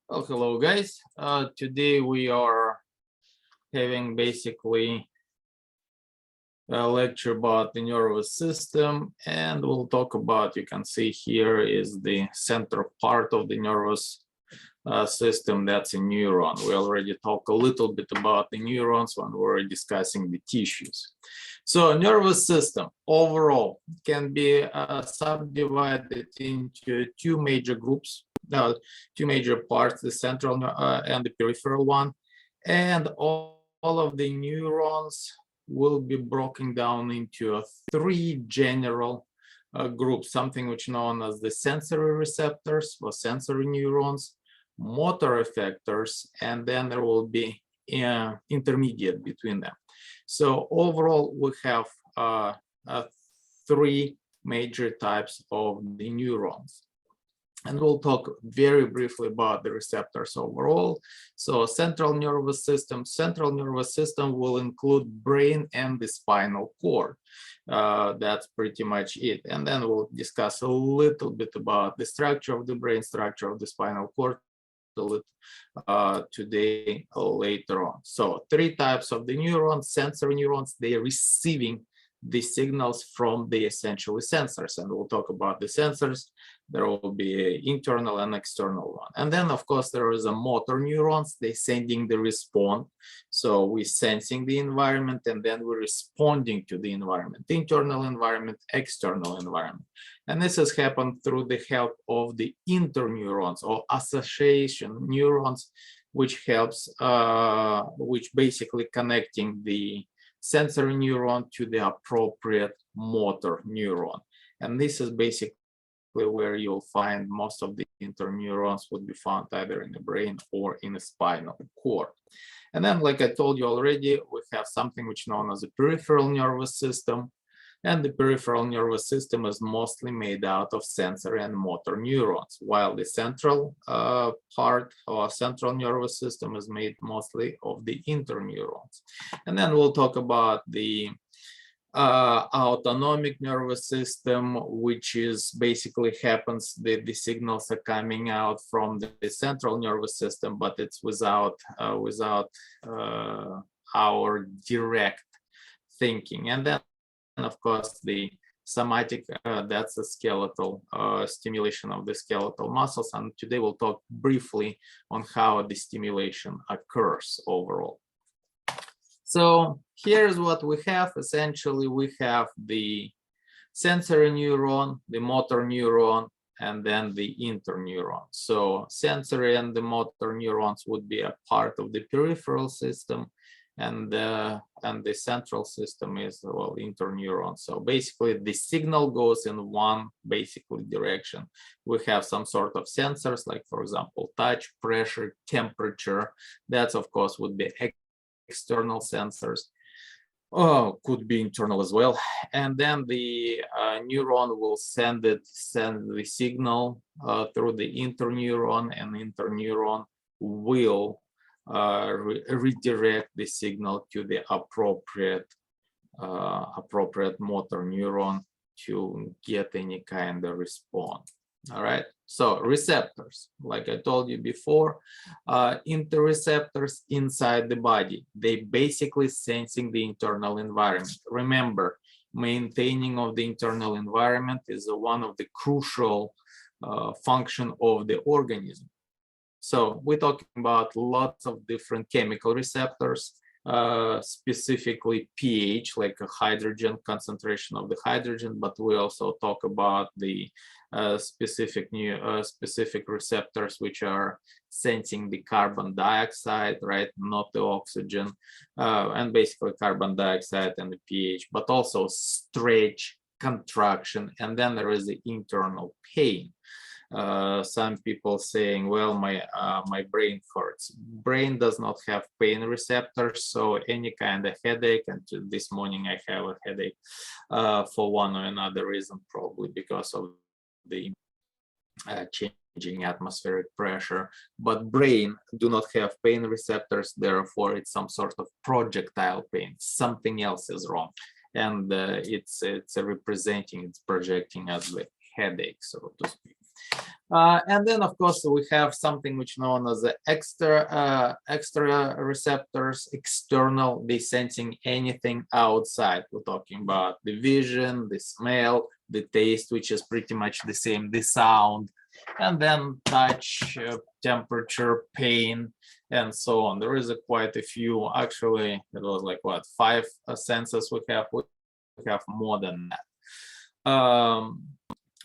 Well, hello guys. Today we are having basically a lecture about the nervous system, and we'll talk about, you can see here is the center part of the nervous system, that's a neuron. We already talked a little bit about the neurons when we were discussing the tissues. So nervous system overall can be subdivided into two major groups, two major parts, the central and the peripheral one. And all of the neurons will be broken down into three general groups, something which is known as the sensory receptors or sensory neurons, motor effectors, and then there will be intermediate between them. So overall, we have three major types of the neurons. And we'll talk very briefly about the receptors overall. So central nervous system will include brain and the spinal cord. That's pretty much it. And then we'll discuss a little bit about the structure of the brain, structure of the spinal cord today later on. So three types of the neurons. Sensory neurons, they are receiving the signals from the essentially sensors, and we'll talk about the sensors. There will be internal and external one. And then of course there is a motor neurons, they sending the response. So we're sensing the environment and then we're responding to the environment, internal environment, external environment. And this has happened through the help of the interneurons or association neurons, which helps, which basically connecting the sensory neuron to the appropriate motor neuron. And this is basically where you'll find most of the interneurons would be found either in the brain or in the spinal cord. And then, like I told you already, we have something which is known as the peripheral nervous system. And the peripheral nervous system is mostly made out of sensory and motor neurons, while the central part or central nervous system is made mostly of the interneurons. And then we'll talk about the autonomic nervous system, which is basically happens, the signals are coming out from the central nervous system, but it's without our direct thinking. And then of course the somatic, that's the skeletal stimulation of the skeletal muscles, and today we'll talk briefly on how the stimulation occurs overall. So here's what we have. Essentially we have the sensory neuron, the motor neuron, and then the interneuron. So sensory and the motor neurons would be a part of the peripheral system, and the central system is, well, interneuron. So basically the signal goes in one basically direction. We have some sort of sensors, like for example touch, pressure, temperature. That's of course would be external sensors. Could be internal as well. And then the neuron will send the signal through the interneuron, and interneuron will redirect the signal to the appropriate motor neuron to get any kind of response. All right, so receptors, like I told you before, interoceptors inside the body, they basically sensing the internal environment. Remember, maintaining of the internal environment is one of the crucial function of the organism. So we're talking about lots of different chemical receptors, specifically pH, like a hydrogen, concentration of the hydrogen, but we also talk about the specific receptors which are sensing the carbon dioxide, right, not the oxygen, and basically carbon dioxide and the pH, but also stretch, contraction, and then there is the internal pain. Some people saying, well, my brain hurts. Brain does not have pain receptors, so any kind of headache, and this morning I have a headache for one or another reason, probably because of the changing atmospheric pressure, but brain do not have pain receptors, therefore it's some sort of projectile pain. Something else is wrong, and it's projecting as the headache, so to speak. And then, of course, we have something which known as the extra receptors, external, they sensing anything outside. We're talking about the vision, the smell, the taste, which is pretty much the same, the sound, and then touch, temperature, pain, and so on. There is quite a few. Actually, it was like what, 5 senses we have. We have more than that.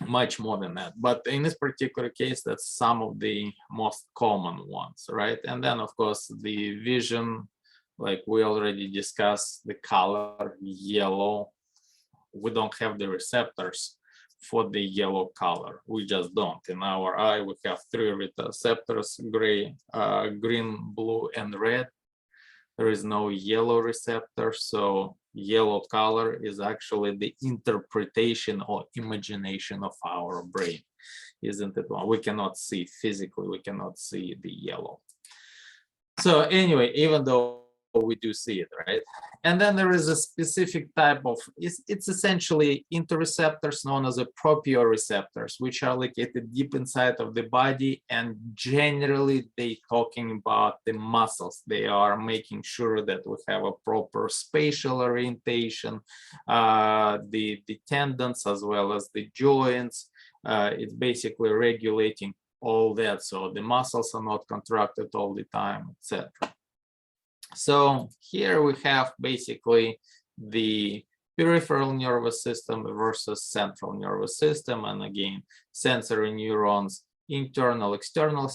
Much more than that, but in this particular case, that's some of the most common ones, right? And then, of course, the vision, like we already discussed, the color yellow. We don't have the receptors for the yellow color. We just don't. In our eye, we have 3 receptors: gray, green, blue, and red. There is no yellow receptor, so yellow color is actually the interpretation or imagination of our brain, isn't it? Well, we cannot see physically, we cannot see the yellow. So anyway, even though we do see it, right? And then there is a specific type of, it's essentially interoceptors known as the proprioceptors, which are located deep inside of the body, and generally they talking about the muscles. They are making sure that we have a proper spatial orientation, the tendons as well as the joints. It's basically regulating all that, so the muscles are not contracted all the time, etc. So here we have basically the peripheral nervous system versus central nervous system, and again, sensory neurons, internal, external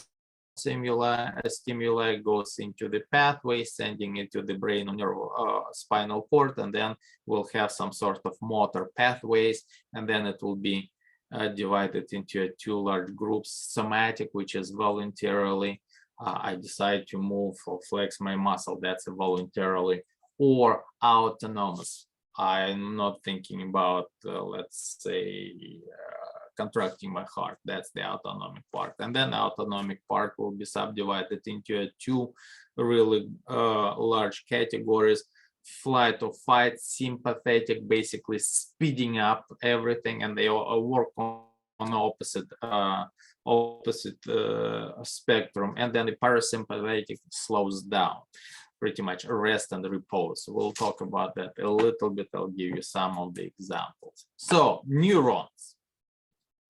stimuli goes into the pathway, sending it to the brain or spinal cord, and then we'll have some sort of motor pathways, and then it will be divided into 2 large groups: somatic, which is voluntarily, I decide to move or flex my muscle, that's voluntarily, or autonomous. I'm not thinking about, let's say, contracting my heart. That's the autonomic part. And then the autonomic part will be subdivided into 2 really large categories: flight or fight, sympathetic, basically speeding up everything, and they all work on opposite spectrum, and then the parasympathetic slows down, pretty much rest and repose. We'll talk about that a little bit. I'll give you some of the examples. So neurons,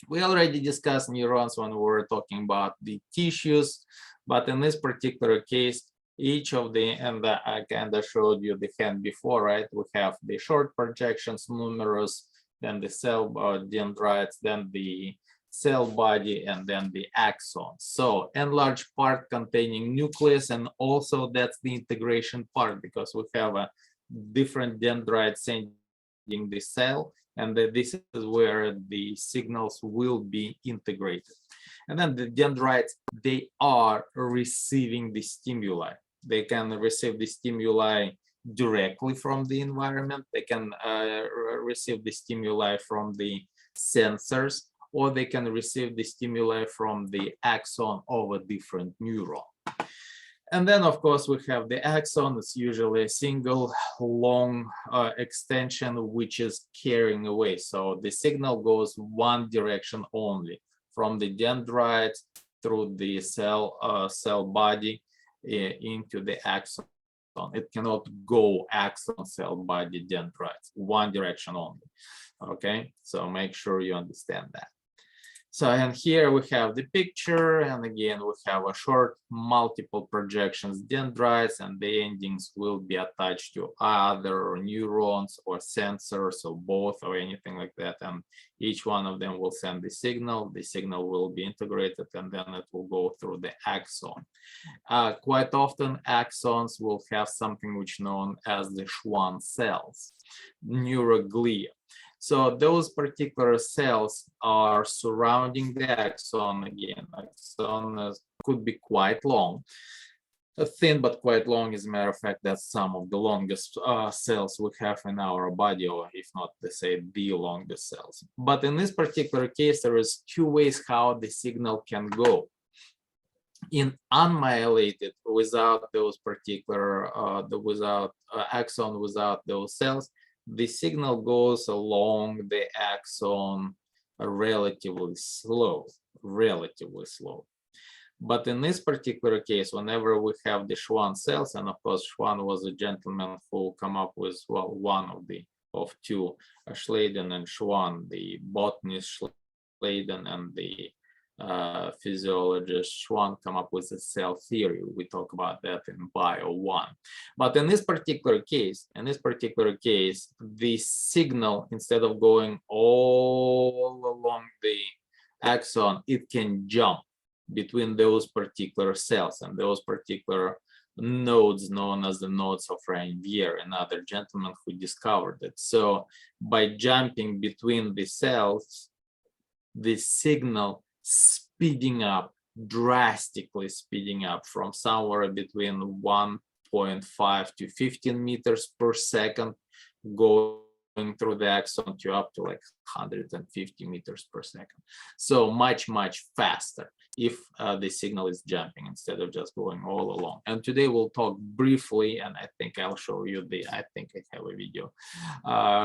we already discussed neurons when we were talking about the tissues, but in this particular case, each of the, and I kind of showed you the hand before, right? We have the short projections, numerous, then the cell dendrites, then the cell body, and then the axons. So enlarged part containing nucleus, and also that's the integration part, because we have a different dendrite sending the cell, and this is where the signals will be integrated. And then the dendrites, they are receiving the stimuli. They can receive the stimuli directly from the environment. They can receive the stimuli from the sensors, or they can receive the stimuli from the axon of a different neuron. And then, of course, we have the axon. It's usually a single long extension which is carrying away. So the signal goes one direction only, from the dendrites through the cell body into the axon. It cannot go axon, cell body, dendrites, one direction only. Okay, so make sure you understand that. So, and here we have the picture, and again, we have a short multiple projections dendrites, and the endings will be attached to other neurons or sensors or both or anything like that. And each one of them will send the signal will be integrated, and then it will go through the axon. Quite often axons will have something which known as the Schwann cells, neuroglia. So those particular cells are surrounding the axon. Again, axon could be quite long, thin but quite long. As a matter of fact, that's some of the longest cells we have in our body, or if not, they say the longest cells. But in this particular case, there is 2 ways how the signal can go. In unmyelated, without those particular, axon, without those cells, the signal goes along the axon relatively slow, relatively slow. But in this particular case, whenever we have the Schwann cells, and of course Schwann was a gentleman who come up with, well, one of two, Schleiden and Schwann, the botanist Schleiden and the physiologist Schwann come up with a cell theory. We talk about that in Bio 1. But in this particular case, the signal, instead of going all along the axon, it can jump between those particular cells and those particular nodes known as the nodes of Ranvier, another gentleman who discovered it. So by jumping between the cells, the signal speeding up, drastically speeding up from somewhere between 1.5 to 15 meters per second, going through the axon to up to like 150 meters per second. So much faster if the signal is jumping instead of just going all along. And today we'll talk briefly, and I think I'll show you I think I have a video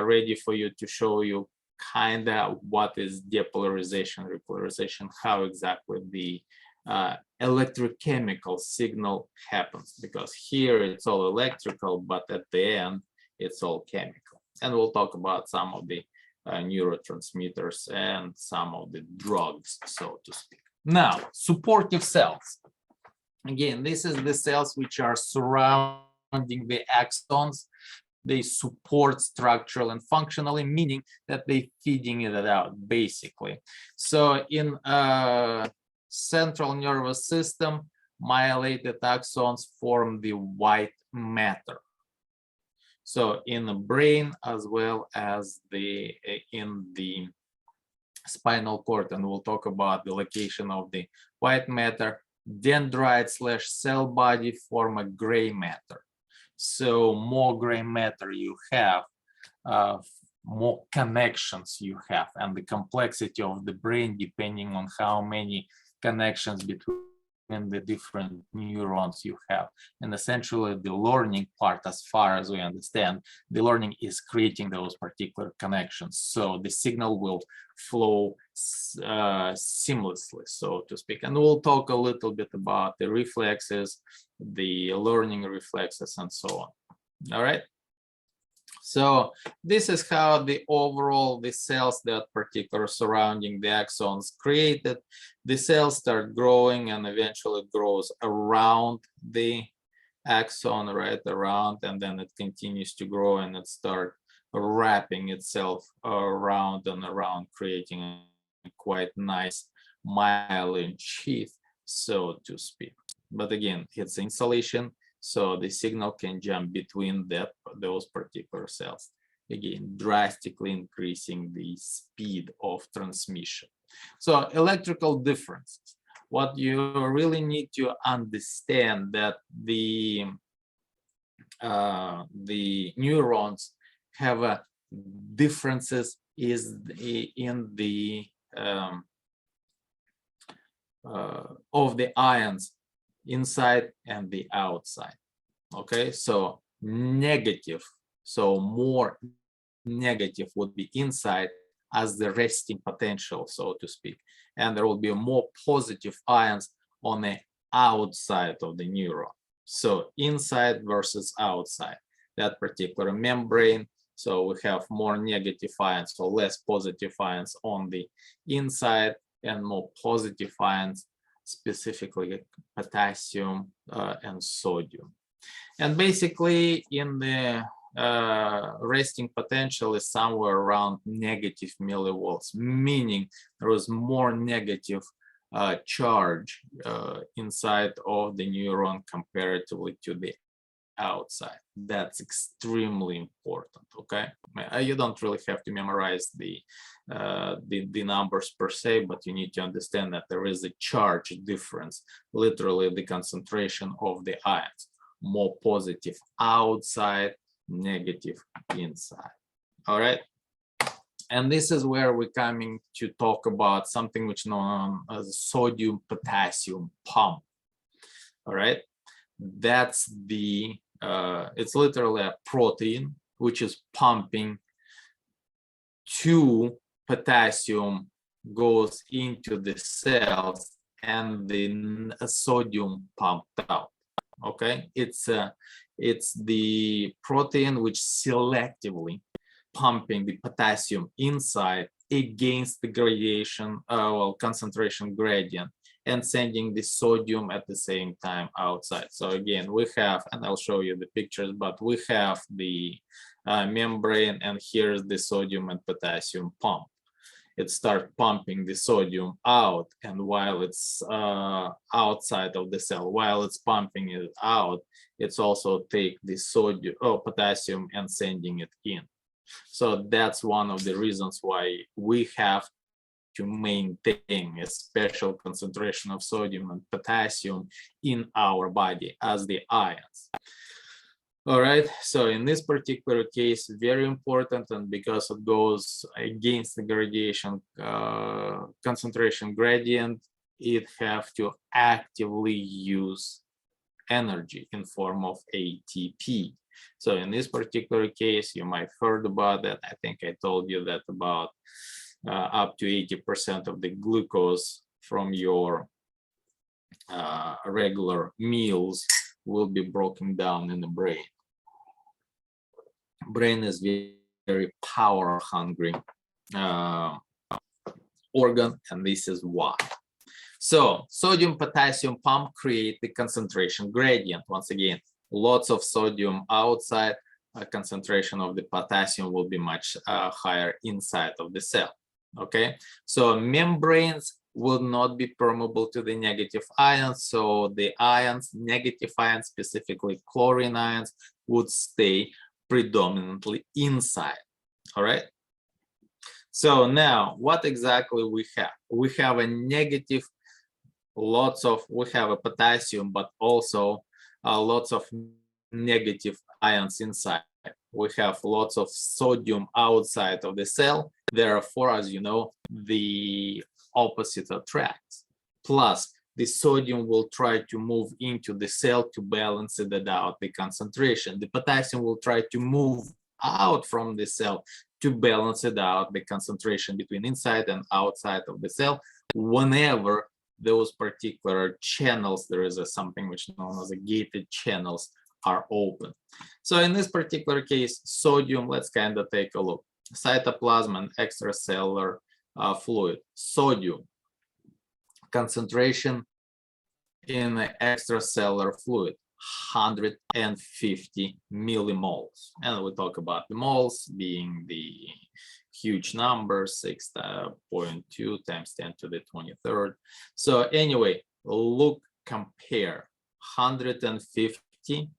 ready for you to show you kind of what is depolarization, repolarization, how exactly the electrochemical signal happens, because here it's all electrical, but at the end it's all chemical. And we'll talk about some of the neurotransmitters and some of the drugs, so to speak. Now, supportive cells. Again, this is the cells which are surrounding the axons. They support structural and functionally, meaning that they feeding it out, basically. So in central nervous system, myelated axons form the white matter. So in the brain as well as in the spinal cord, and we'll talk about the location of the white matter, dendrite/cell body form a gray matter. So more gray matter you have, more connections you have, and the complexity of the brain depending on how many connections between the different neurons you have. And essentially the learning part, as far as we understand, the learning is creating those particular connections. So the signal will flow seamlessly, so to speak. And we'll talk a little bit about the reflexes, the learning reflexes, and so on. All right. So this is how the cells that particular surrounding the axons created. The cells start growing and eventually grows around the axon, right around, and then it continues to grow and it starts wrapping itself around and around, creating a quite nice myelin sheath, so to speak. But again, it's insulation, so the signal can jump between those particular cells, again drastically increasing the speed of transmission. So electrical differences. What you really need to understand that the neurons have differences in the of the ions inside and the outside. Okay, so negative, so more negative would be inside as the resting potential, so to speak, and there will be more positive ions on the outside of the neuron. So inside versus outside, that particular membrane. So we have more negative ions, so less positive ions on the inside and more positive ions, specifically potassium and sodium. And basically in the resting potential is somewhere around negative millivolts, meaning there is more negative charge inside of the neuron comparatively to the outside. That's extremely important. Okay, you don't really have to memorize the numbers per se, but you need to understand that there is a charge difference, literally the concentration of the ions, more positive outside, negative inside. All right, and this is where we're coming to talk about something which is known as sodium potassium pump. All right, that's the it's literally a protein which is pumping two potassium goes into the cells and the sodium pumped out. Okay, it's the protein which selectively pumping the potassium inside against the gradation, concentration gradient, and sending the sodium at the same time outside. So again, we have, and I'll show you the pictures, but we have the membrane, and here's the sodium and potassium pump. It starts pumping the sodium out, and while it's outside of the cell, while it's pumping it out, it's also take the sodium or potassium and sending it in. So that's one of the reasons why we have to maintain a special concentration of sodium and potassium in our body as the ions. All right, so in this particular case, very important, and because it goes against the gradation concentration gradient, it have to actively use energy in form of ATP. So in this particular case, you might heard about that. I think I told you that about up to 80% of the glucose from your regular meals will be broken down in the brain. Brain is very power hungry organ, and this is why. So sodium potassium pump create the concentration gradient. Once again, lots of sodium outside, concentration of the potassium will be much higher inside of the cell. Okay, so membranes will not be permeable to the negative ions, so the ions, negative ions, specifically chlorine ions, would stay predominantly inside. All right, so now what exactly we have? We have a negative, we have a potassium, but also lots of negative ions inside. We have lots of sodium outside of the cell. Therefore, as you know, the opposite attracts. Plus, the sodium will try to move into the cell to balance it out, the concentration. The potassium will try to move out from the cell to balance it out, the concentration between inside and outside of the cell. Whenever those particular channels, there is something which is known as a gated channels, are open. So in this particular case, sodium, let's kind of take a look. Cytoplasm and extracellular fluid. Sodium concentration in the extracellular fluid, 150 millimoles. And we talk about the moles being the huge number, 6.2 times 10 to the 23rd. So anyway, look, compare 150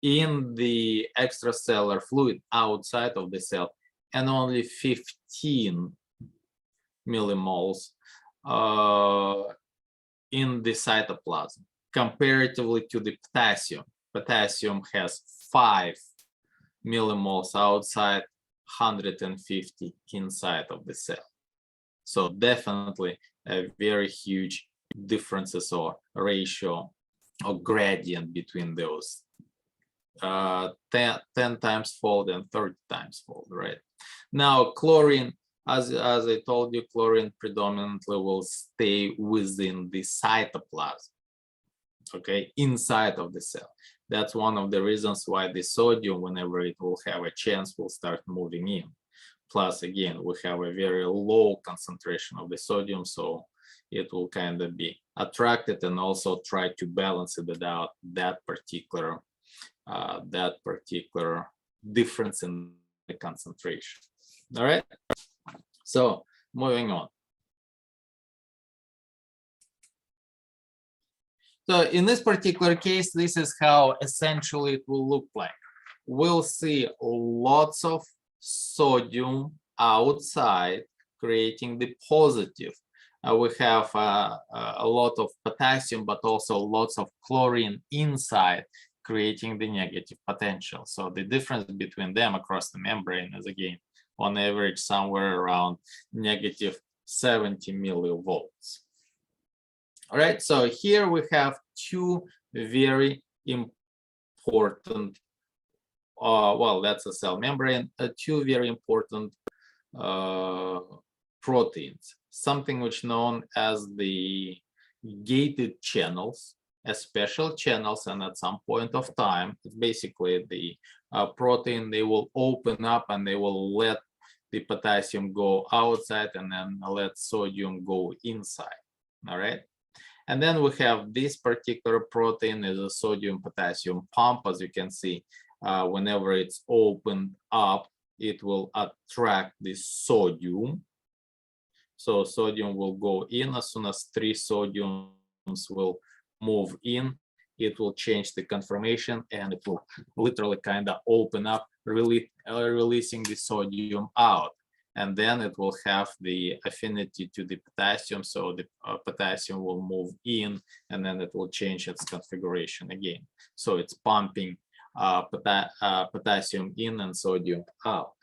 in the extracellular fluid outside of the cell, and only 15 millimoles in the cytoplasm, comparatively to the potassium. Potassium has 5 millimoles outside, 150 inside of the cell. So definitely a very huge differences or ratio or gradient between those. 10 times fold and 30 times fold, right? Now chlorine, as I told you, chlorine predominantly will stay within the cytoplasm, okay, inside of the cell. That's one of the reasons why the sodium, whenever it will have a chance, will start moving in. Plus, again, we have a very low concentration of the sodium, so it will kind of be attracted and also try to balance it out, that particular difference in the concentration. All right, so moving on. So in this particular case, this is how essentially it will look like. We'll see lots of sodium outside creating the positive. We have a lot of potassium, but also lots of chlorine inside, creating the negative potential. So the difference between them across the membrane is, again, on average somewhere around negative 70 millivolts. All right, so here we have two very important, well, that's a cell membrane, two very important proteins, something which known as the gated channels, as special channels, and at some point of time, it's basically the protein, they will open up and they will let the potassium go outside and then let sodium go inside. All right. And then we have this particular protein is a sodium potassium pump. As you can see, whenever it's opened up, it will attract the sodium. So sodium will go in. As soon as 3 sodiums will move in, it will change the conformation and it will literally kind of open up, really releasing the sodium out. And then it will have the affinity to the potassium, so the potassium will move in, and then it will change its configuration again. So it's pumping potassium in and sodium out.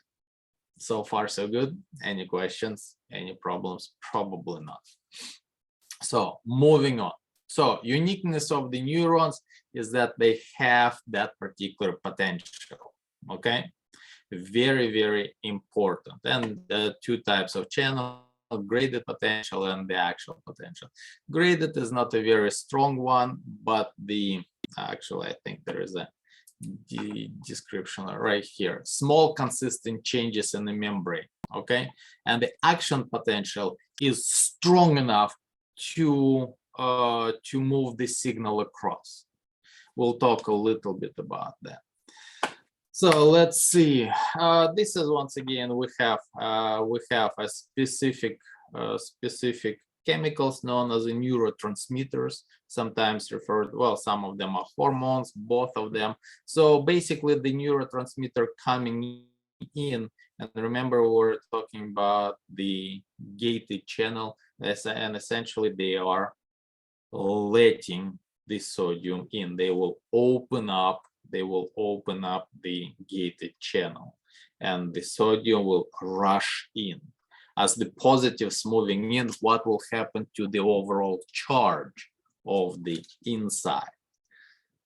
So far, so good. Any questions? Any problems? Probably not. So moving on. So uniqueness of the neurons is that they have that particular potential. Okay. Very, very important. And the 2 types of channel, graded potential and the actual potential. Graded is not a very strong one, but the actually I think there is a description right here. Small consistent changes in the membrane. Okay, and the action potential is strong enough to move the signal across. We'll talk a little bit about that. So let's see. This is once again we have a specific chemicals known as the neurotransmitters, sometimes referred, well, some of them are hormones, both of them. So basically the neurotransmitter coming in, and remember we were talking about the gated channel, and essentially they are letting the sodium in. They will open up the gated channel and the sodium will rush in. As the positives moving in, what will happen to the overall charge of the inside?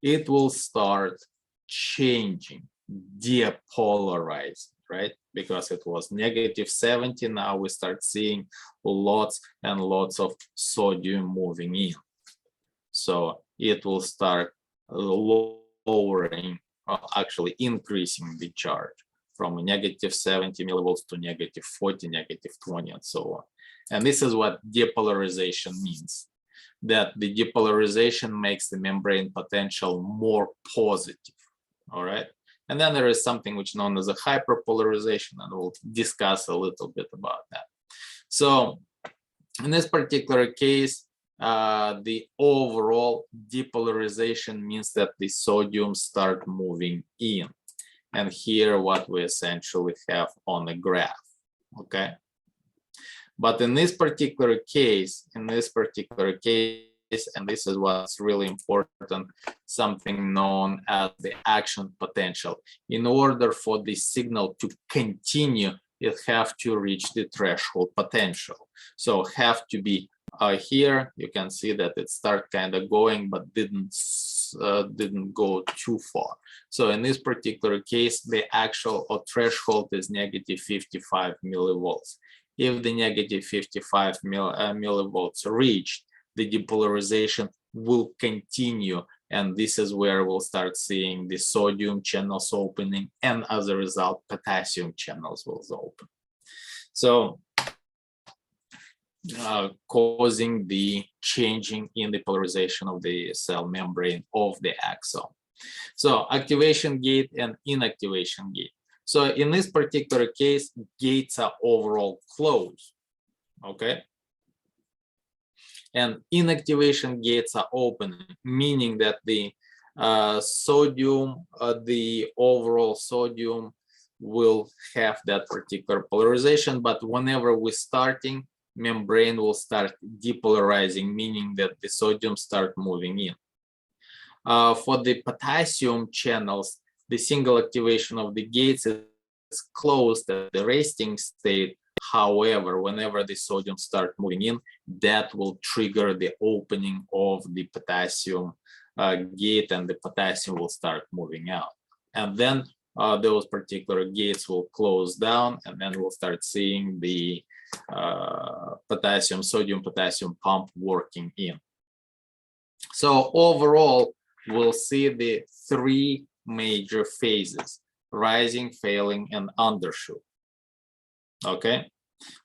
It will start changing, depolarizing, right? Because it was -70, now we start seeing lots and lots of sodium moving in. So it will start lowering, actually increasing the charge from -70 millivolts to -40, -20, and so on. And this is what depolarization means, that the depolarization makes the membrane potential more positive, all right? And then there is something which is known as a hyperpolarization, and we'll discuss a little bit about that. So in this particular case, the overall depolarization means that the sodium start moving in. And here what we essentially have on the graph, okay? But in this particular case, and this is what's really important, something known as the action potential. In order for the signal to continue, it have to reach the threshold potential. So have to be here, you can see that it start kind of going, but didn't go too far. So in this particular case, the actual threshold is -55 millivolts. If the -55 millivolts reached, the depolarization will continue, and this is where we'll start seeing the sodium channels opening, and as a result, potassium channels will open. So causing the changing in the polarization of the cell membrane of the axon. So activation gate and inactivation gate. So in this particular case, gates are overall closed, okay? And inactivation gates are open, meaning that the sodium, the overall sodium will have that particular polarization, but whenever we're starting, membrane will start depolarizing, meaning that the sodium start moving in. For the potassium channels, the single activation of the gates is closed at the resting state. However, whenever the sodium start moving in, that will trigger the opening of the potassium gate, and the potassium will start moving out. And then those particular gates will close down, and then we'll start seeing the sodium potassium pump working in. So overall, we'll see the three major phases: rising, failing, and undershoot. Okay,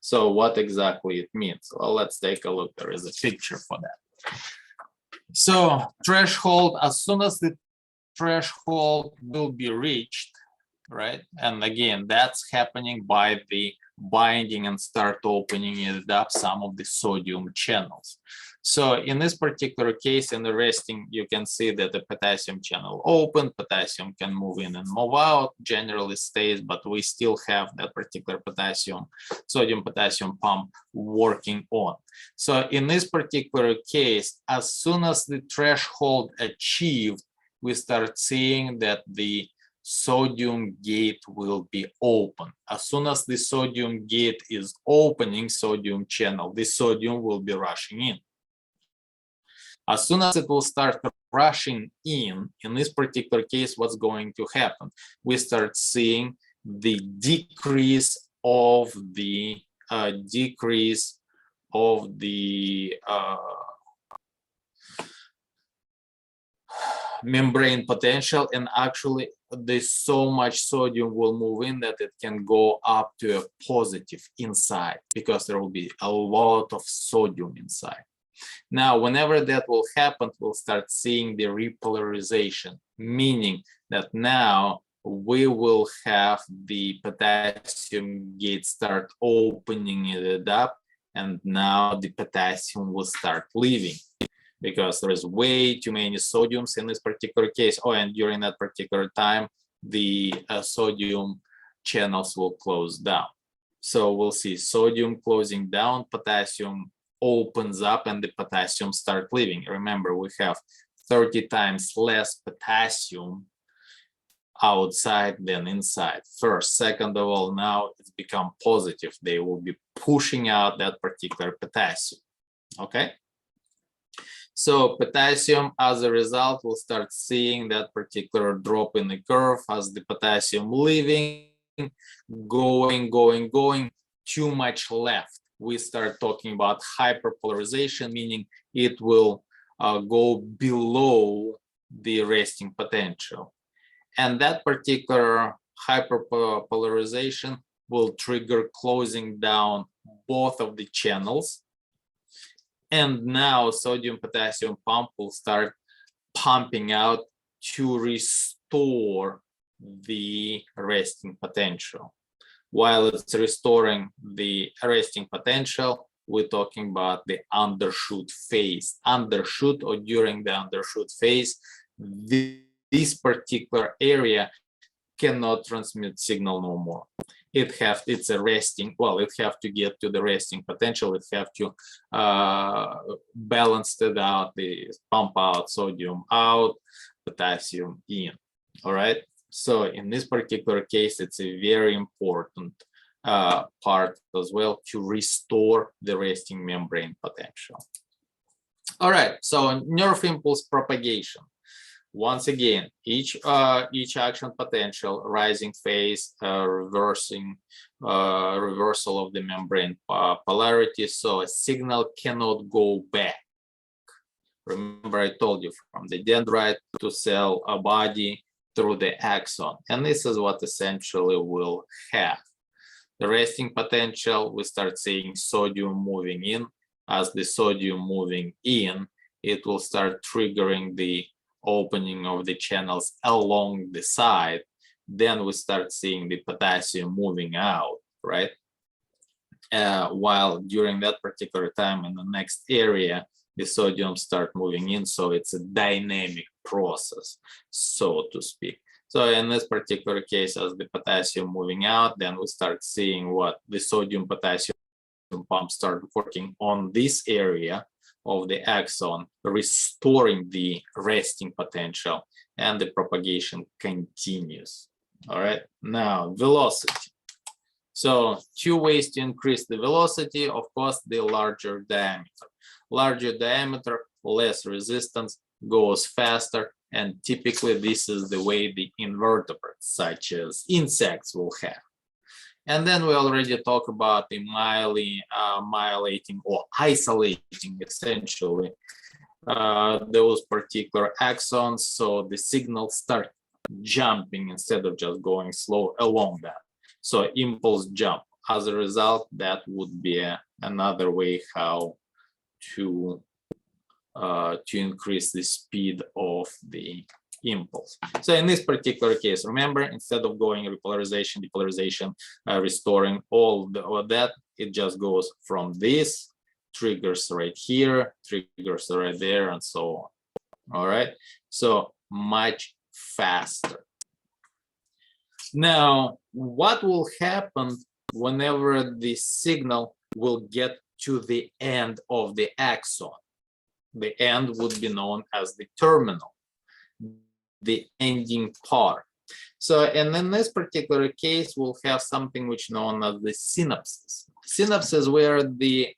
so what exactly it means? Well, let's take a look. There is a picture for that. So threshold, as soon as the threshold will be reached, right? And again, that's happening by the binding and start opening it up some of the sodium channels. So in this particular case, in the resting, you can see that the potassium channel open, potassium can move in and move out, generally stays, but we still have that particular sodium potassium pump working on. So in this particular case, as soon as the threshold achieved, we start seeing that the sodium gate will be open. As soon as the sodium gate is opening, sodium channel, the sodium will be rushing in. As soon as it will start rushing in this particular case, what's going to happen? We start seeing the decrease of the membrane potential, and actually there's so much sodium will move in that it can go up to a positive inside, because there will be a lot of sodium inside. Now, whenever that will happen, we'll start seeing the repolarization, meaning that now we will have the potassium gate start opening it up, and now the potassium will start leaving, because there is way too many sodiums in this particular case. Oh, and during that particular time, the sodium channels will close down. So we'll see sodium closing down, potassium opens up, and the potassium start leaving. Remember, we have 30 times less potassium outside than inside. First, second of all, now it's become positive. They will be pushing out that particular potassium. Okay. So potassium, as a result, will start seeing that particular drop in the curve as the potassium leaving, going, too much left. We start talking about hyperpolarization, meaning it will go below the resting potential. And that particular hyperpolarization will trigger closing down both of the channels. And now sodium potassium pump will start pumping out to restore the resting potential. While it's restoring the resting potential, we're talking about the undershoot phase. Undershoot, or during the undershoot phase, this particular area cannot transmit signal no more. It's a resting, well, it have to get to the resting potential. It have to balance it out, the pump out sodium out, potassium in. All right. So in this particular case, it's a very important part as well to restore the resting membrane potential. All right. So nerve impulse propagation. Once again, each action potential, rising phase, reversal of the membrane polarity, so a signal cannot go back. Remember, I told you, from the dendrite to cell body through the axon, and this is what essentially we'll have. The resting potential, we start seeing sodium moving in. As the sodium moving in, it will start triggering the opening of the channels along the side. Then we start seeing the potassium moving out, right? While during that particular time in the next area, the sodium start moving in. So it's a dynamic process, so to speak. So in this particular case, as the potassium moving out, then we start seeing what the sodium potassium pump start working on this area of the axon, restoring the resting potential, and the propagation continues. All right, now velocity. So two ways to increase the velocity, of course, the larger diameter. Larger diameter, less resistance, goes faster, and typically this is the way the invertebrates, such as insects, will have. And then we already talked about the myelating or isolating, essentially, those particular axons, so the signals start jumping instead of just going slow along that. So impulse jump. As a result, that would be another way how to increase the speed of the impulse. So in this particular case, remember, instead of going repolarization, depolarization, restoring all that, it just goes from this, triggers right here, triggers right there, and so on. All right, so much faster. Now, what will happen whenever the signal will get to the end of the axon? The end would be known as the terminal, the ending part. So, and in this particular case, we'll have something which known as the synapses. Synapses where the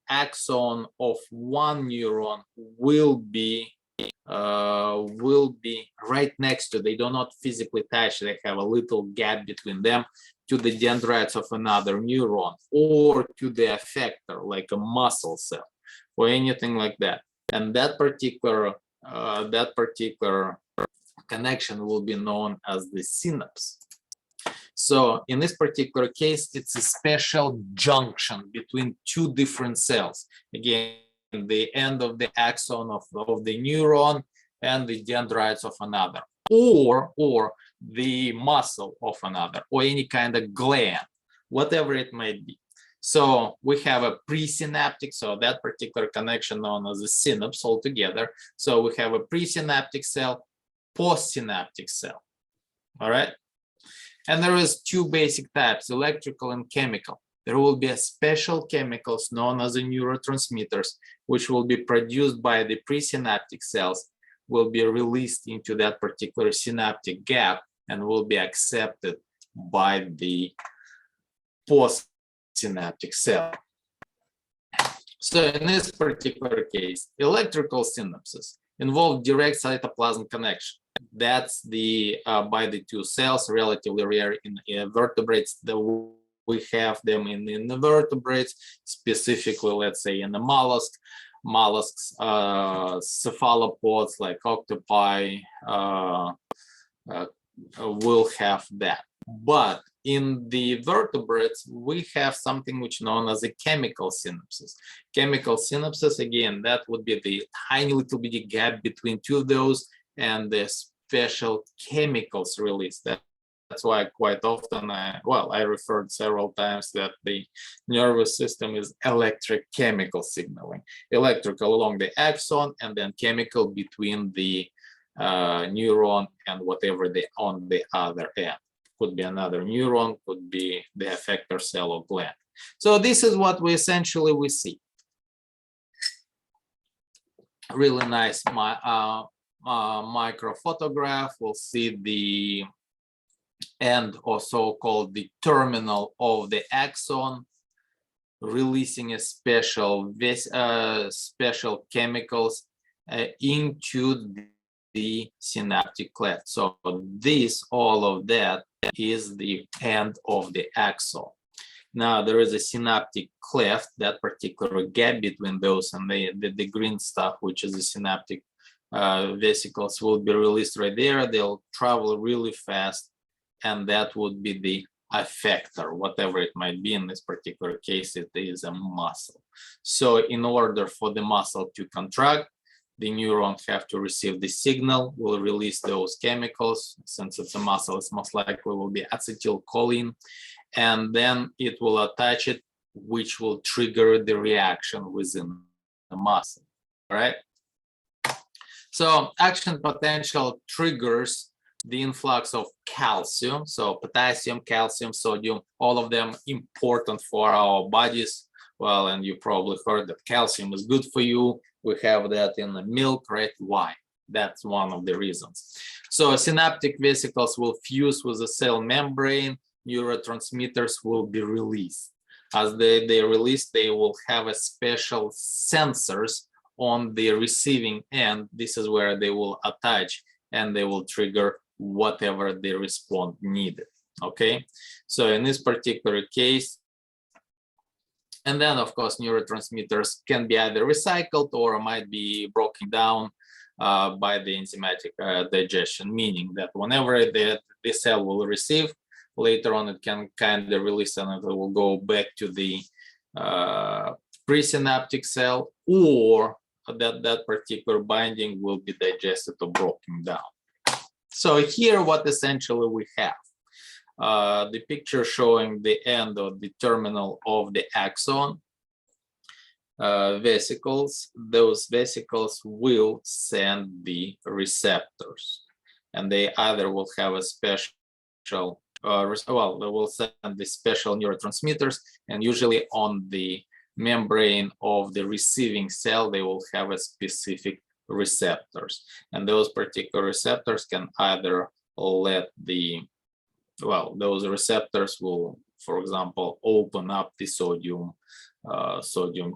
axon of one neuron will be right next to. They do not physically touch. They have a little gap between them to the dendrites of another neuron or to the effector, like a muscle cell or anything like that. And that particular connection will be known as the synapse. So in this particular case, it's a special junction between two different cells. Again, the end of the axon of the neuron and the dendrites of another, or the muscle of another, or any kind of gland, whatever it might be. So we have a presynaptic, so that particular connection known as a synapse altogether. So we have a presynaptic cell, postsynaptic cell. All right. And there is two basic types, electrical and chemical. There will be a special chemicals known as the neurotransmitters, which will be produced by the presynaptic cells, will be released into that particular synaptic gap and will be accepted by the postsynaptic cell. So in this particular case, electrical synapses involve direct cytoplasm connection. That's the by the two cells, relatively rare in vertebrates. We have them in the vertebrates, specifically, let's say, in the mollusks, cephalopods like octopi will have that. But in the vertebrates, we have something which is known as a chemical synapses. Chemical synapses, again, that would be the tiny little bitty gap between two of those and the special chemicals released. That's why quite often, I referred several times that the nervous system is electrochemical signaling. Electrical along the axon and then chemical between the neuron and whatever on the other end. Could be another neuron, could be the effector cell or gland. So this is what we essentially see. Really nice micro photograph. We'll see the end or so-called the terminal of the axon, releasing a special chemicals into the synaptic cleft. So all of that is the end of the axon. Now there is a synaptic cleft, that particular gap between those and the green stuff, which is the synaptic vesicles, will be released right there. They'll travel really fast, and that would be the effector, whatever it might be. In this particular case, it is a muscle. So in order for the muscle to contract, the neuron have to receive the signal, will release those chemicals. Since it's a muscle, it's most likely will be acetylcholine, and then it will attach it, which will trigger the reaction within the muscle, right? So action potential triggers the influx of calcium, so potassium, calcium, sodium, all of them important for our bodies. Well, and you probably heard that calcium is good for you. We have that in the milk, right? Why? That's one of the reasons. So synaptic vesicles will fuse with the cell membrane. Neurotransmitters will be released. As they release, they will have a special sensors on the receiving end. This is where they will attach and they will trigger whatever the response needed. Okay, so in this particular case, and then of course neurotransmitters can be either recycled or might be broken down by the enzymatic digestion, meaning that whenever the cell will receive, later on it can kind of release and it will go back to the presynaptic cell, or that particular binding will be digested or broken down. So here what essentially we have, the picture showing the end of the terminal of the axon vesicles. Those vesicles will send the receptors, and they either will have a special, well, they will send the special neurotransmitters, and usually on the membrane of the receiving cell, they will have a specific receptors, and those particular receptors can either let the, well, those receptors will, for example, open up the sodium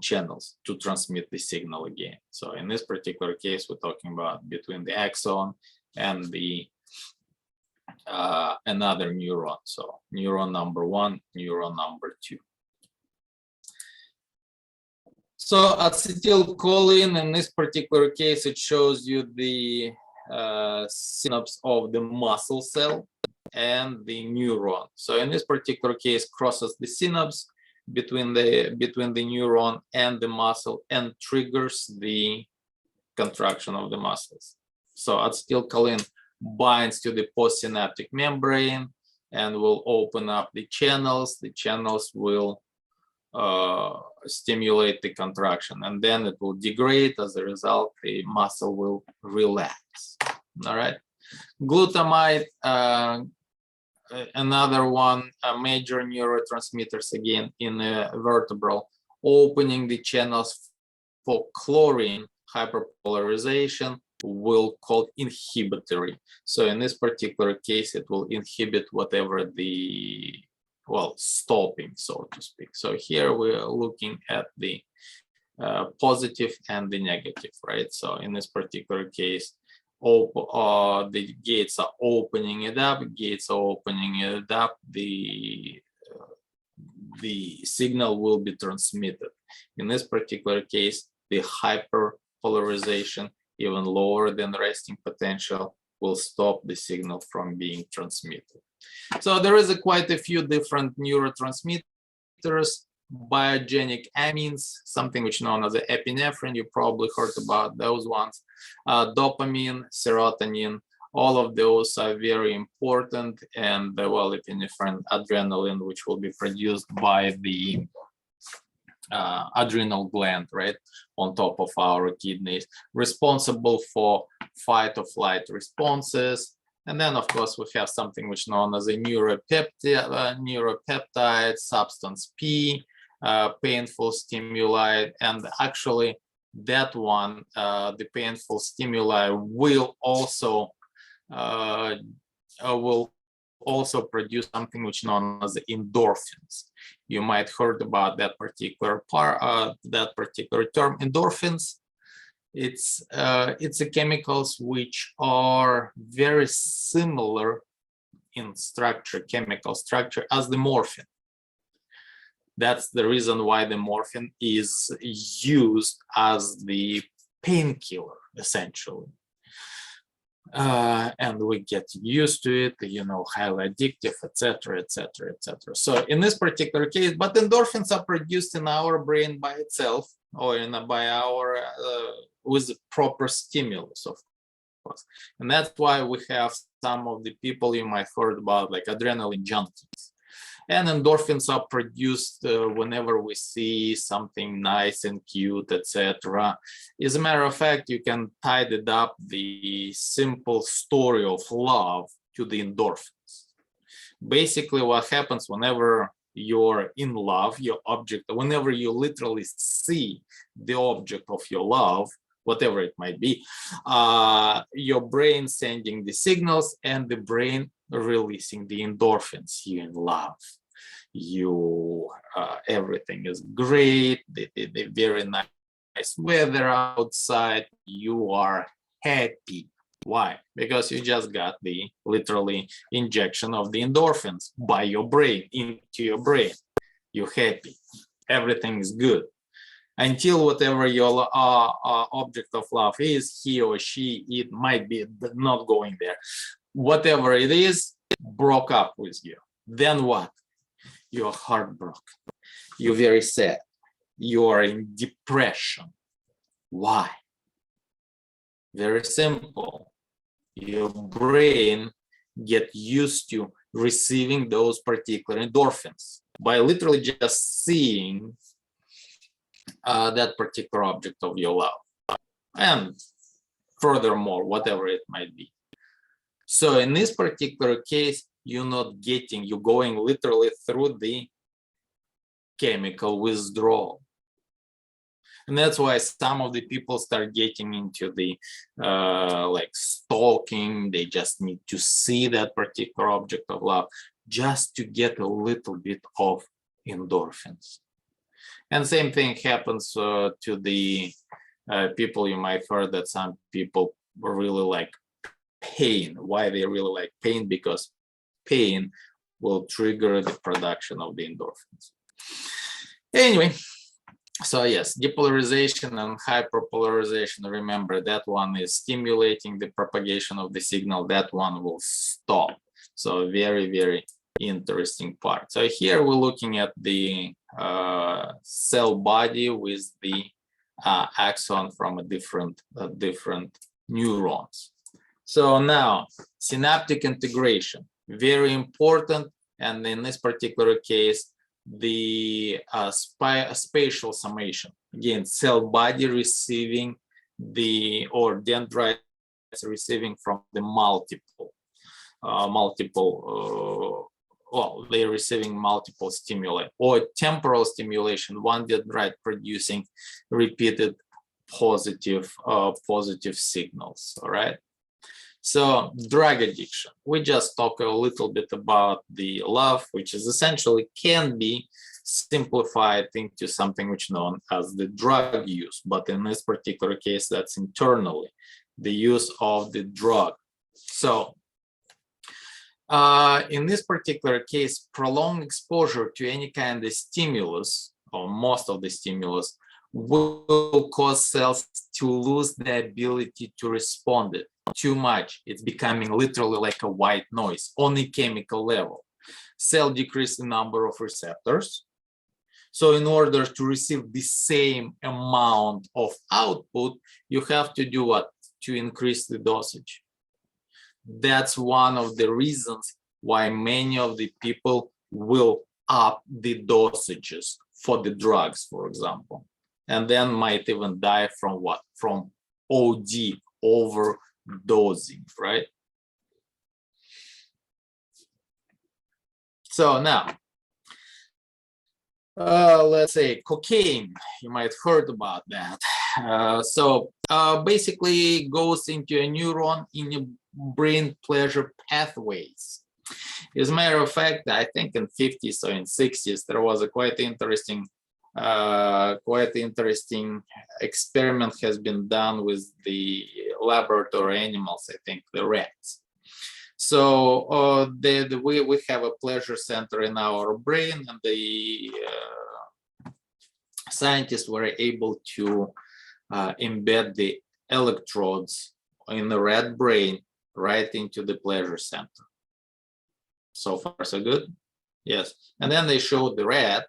channels to transmit the signal again. So in this particular case, we're talking about between the axon and the another neuron. So neuron number 1, neuron number 2. So acetylcholine, in this particular case, it shows you the synapse of the muscle cell and the neuron. So in this particular case, crosses the synapse between the neuron and the muscle and triggers the contraction of the muscles. So acetylcholine binds to the postsynaptic membrane and will open up the channels. The channels will stimulate the contraction, and then it will degrade. As a result, the muscle will relax. All right. Glutamate, another one, major neurotransmitters again in a vertebral, opening the channels for chlorine hyperpolarization will call inhibitory. So in this particular case, it will inhibit whatever the, well, stopping, so to speak. So here we're looking at the positive and the negative, right? So in this particular case, the gates are opening it up, the signal will be transmitted. In this particular case, the hyperpolarization, even lower than resting potential, will stop the signal from being transmitted. So there is quite a few different neurotransmitters, biogenic amines, something which is known as epinephrine. You probably heard about those ones. Dopamine, serotonin, all of those are very important. And well, epinephrine, adrenaline, which will be produced by the adrenal gland, right, on top of our kidneys, responsible for fight or flight responses. And then, of course, we have something which is known as a neuropeptide, substance P, painful stimuli, and actually that one, the painful stimuli, will also produce something which is known as endorphins. You might heard about that particular term, endorphins. It's a chemicals which are very similar in structure, chemical structure, as the morphine. That's the reason why the morphine is used as the painkiller, essentially. And we get used to it, you know, highly addictive, etc., etc., etc. So in this particular case, but endorphins are produced in our brain by itself, or by our with proper stimulus, of course. And that's why we have some of the people you might heard about, like adrenaline junkies. And endorphins are produced whenever we see something nice and cute, etc. As a matter of fact, you can tie it up the simple story of love to the endorphins. Basically, what happens whenever you're in love, your object, whenever you literally see the object of your love, whatever it might be, your brain sending the signals and the brain releasing the endorphins. You're in love, you everything is great, the very nice weather outside, you are happy, Why? Because you just got the literally injection of the endorphins by your brain into your brain. You're happy. Everything is good. Until whatever your object of love is, he or she, it might be not going there. Whatever it is, broke up with you. Then what? You're heartbroken. You're very sad. You are in depression. Why? Very simple. Your brain get used to receiving those particular endorphins by literally just seeing that particular object of your love, and furthermore, whatever it might be. So in this particular case, you're not getting, you're going literally through the chemical withdrawal. And that's why some of the people start getting into the like stalking. They just need to see that particular object of love just to get a little bit of endorphins. And same thing happens to the people. You might heard that some people really like pain. Why they really like pain? Because pain will trigger the production of the endorphins. Anyway, so yes, depolarization and hyperpolarization, remember that one is stimulating the propagation of the signal, that one will stop. So very, very interesting part. So here we're looking at the cell body with the axon from a different neurons. So now synaptic integration, very important. And in this particular case, the spatial summation, again, cell body receiving the, or dendrites receiving from the multiple, well, they're receiving multiple stimuli, or temporal stimulation, one dendrite producing repeated positive signals. All right. So drug addiction, we just talk a little bit about the love, which is essentially can be simplified into something which is known as the drug use. But in this particular case, that's internally the use of the drug. So in this particular case, prolonged exposure to any kind of stimulus, or most of the stimulus, will cause cells to lose the ability to respond it too much. It's becoming literally like a white noise on a chemical level. Cell decrease the number of receptors. So in order to receive the same amount of output, you have to do what? To increase the dosage. That's one of the reasons why many of the people will up the dosages for the drugs, for example, and then might even die from what? From OD, overdosing, right? So now, let's say cocaine, you might heard about that. Basically goes into a neuron in your brain pleasure pathways. As a matter of fact, I think in 50s or in 60s, there was a quite interesting experiment has been done with the laboratory animals, I think the rats. So we have a pleasure center in our brain, and the scientists were able to embed the electrodes in the rat brain right into the pleasure center. So far, so good? Yes. And then they showed the rat,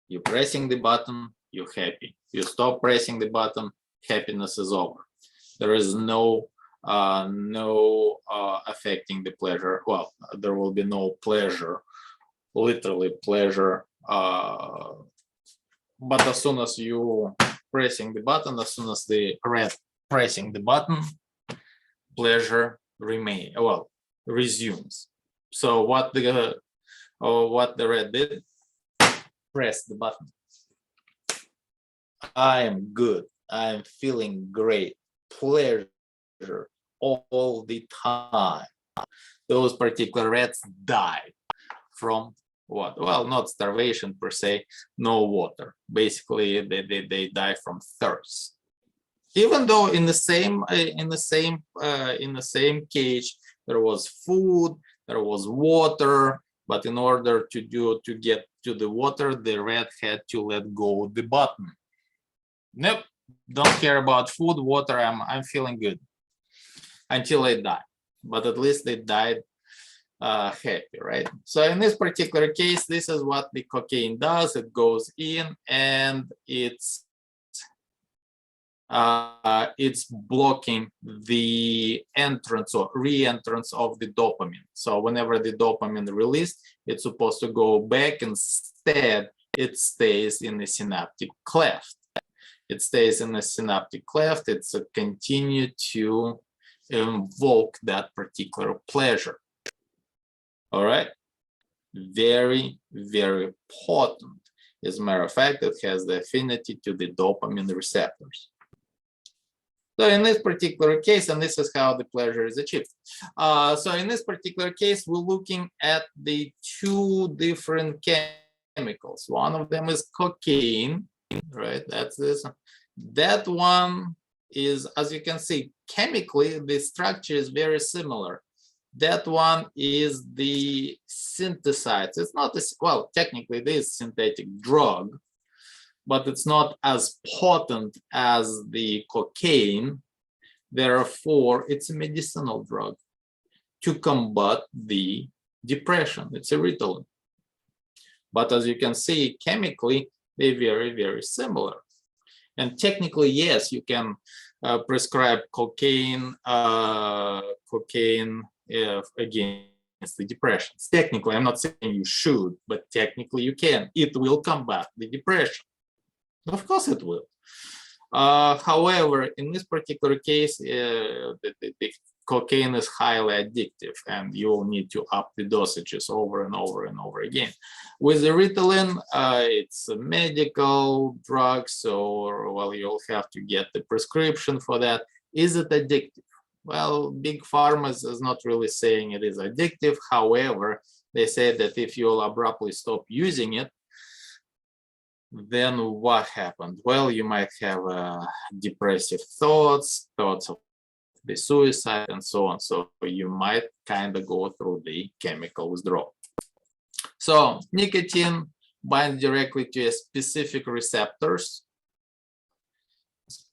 you're pressing the button, you're happy. You stop pressing the button, happiness is over. There is no affecting the pleasure. Well, there will be no pleasure, literally pleasure. But as soon as you pressing the button, as soon as the rat pressing the button, pleasure resumes. So what the rat did? Press the button. I am good. I am feeling great. Pleasure all the time. Those particular rats died from what? Well, not starvation per se, no water. Basically, they die from thirst. Even though in the same cage there was food, there was water, but in order to get to the water, the rat had to let go of the button. Nope, don't care about food, water. I'm feeling good until I die, but at least they died happy, right? So in this particular case, this is what the cocaine does. It goes in and it's blocking the entrance or re-entrance of the dopamine. So whenever the dopamine released, it's supposed to go back. Instead, it stays in the synaptic cleft. It stays in the synaptic cleft. It's a continue to invoke that particular pleasure. All right, very, very potent. As a matter of fact, it has the affinity to the dopamine receptors. So in this particular case, and this is how the pleasure is achieved. So in this particular case, we're looking at the two different chemicals. One of them is cocaine, right? That's this. That one is, as you can see, chemically, the structure is very similar. That one is the synthesized. It's not this, well, technically it is synthetic drug, but it's not as potent as the cocaine. Therefore, it's a medicinal drug to combat the depression. It's a Ritalin. But as you can see, chemically, they're very, very similar. And technically, yes, you can prescribe cocaine, against the depression. Technically, I'm not saying you should, but technically you can. It will combat the depression. Of course it will. However, in this particular case, the cocaine is highly addictive and you will need to up the dosages over and over and over again. With the Ritalin, it's a medical drug, so well, you'll have to get the prescription for that. Is it addictive? Well, big pharma is not really saying it is addictive. However, they say that if you'll abruptly stop using it, then what happened? Well, you might have depressive thoughts of the suicide and so on. So you might kind of go through the chemical withdrawal. So nicotine binds directly to a specific receptors,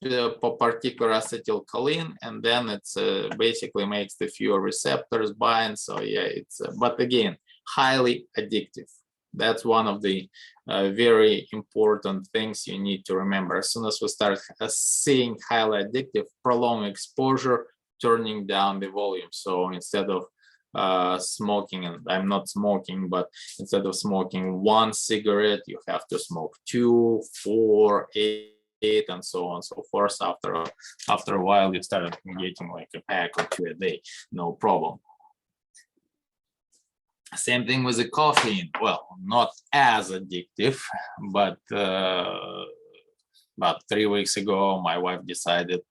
particular acetylcholine, and then it's basically makes the fewer receptors bind. So yeah, it's but again, highly addictive. That's one of the very important things you need to remember. As soon as we start seeing highly addictive, prolonged exposure, turning down the volume. So instead of smoking, and I'm not smoking, but instead of smoking one cigarette, you have to smoke 2, 4, 8, and so on and so forth. After a while, you start getting like a pack or 2 a day, no problem. Same thing with the caffeine. Well, not as addictive, but about 3 weeks ago, my wife decided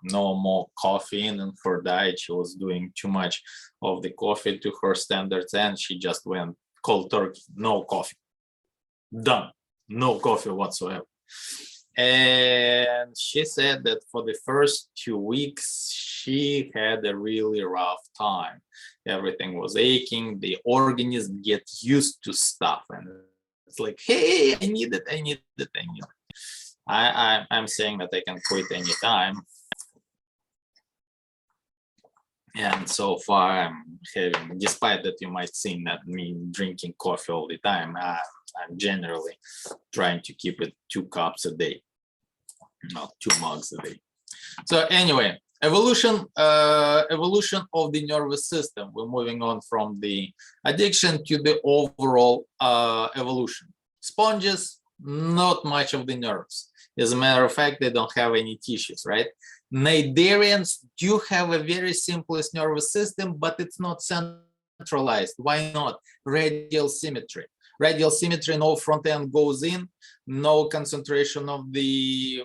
no more caffeine in her diet. She was doing too much of the coffee to her standards, and she just went cold turkey, no coffee. Done. No coffee whatsoever. And she said that for the first 2 weeks, she had a really rough time. Everything was aching. The organism gets used to stuff. And it's like, hey, I need it. I'm saying that I can quit anytime. And so far, I'm having, despite that you might think that me drinking coffee all the time, I'm generally trying to keep it 2 cups a day, not 2 mugs a day. So anyway, evolution of the nervous system. We're moving on from the addiction to the overall evolution. Sponges, not much of the nerves. As a matter of fact, they don't have any tissues, right? Cnidarians do have a very simplest nervous system, but it's not centralized. Why not? Radial symmetry. Radial symmetry, no front end goes in, no concentration of the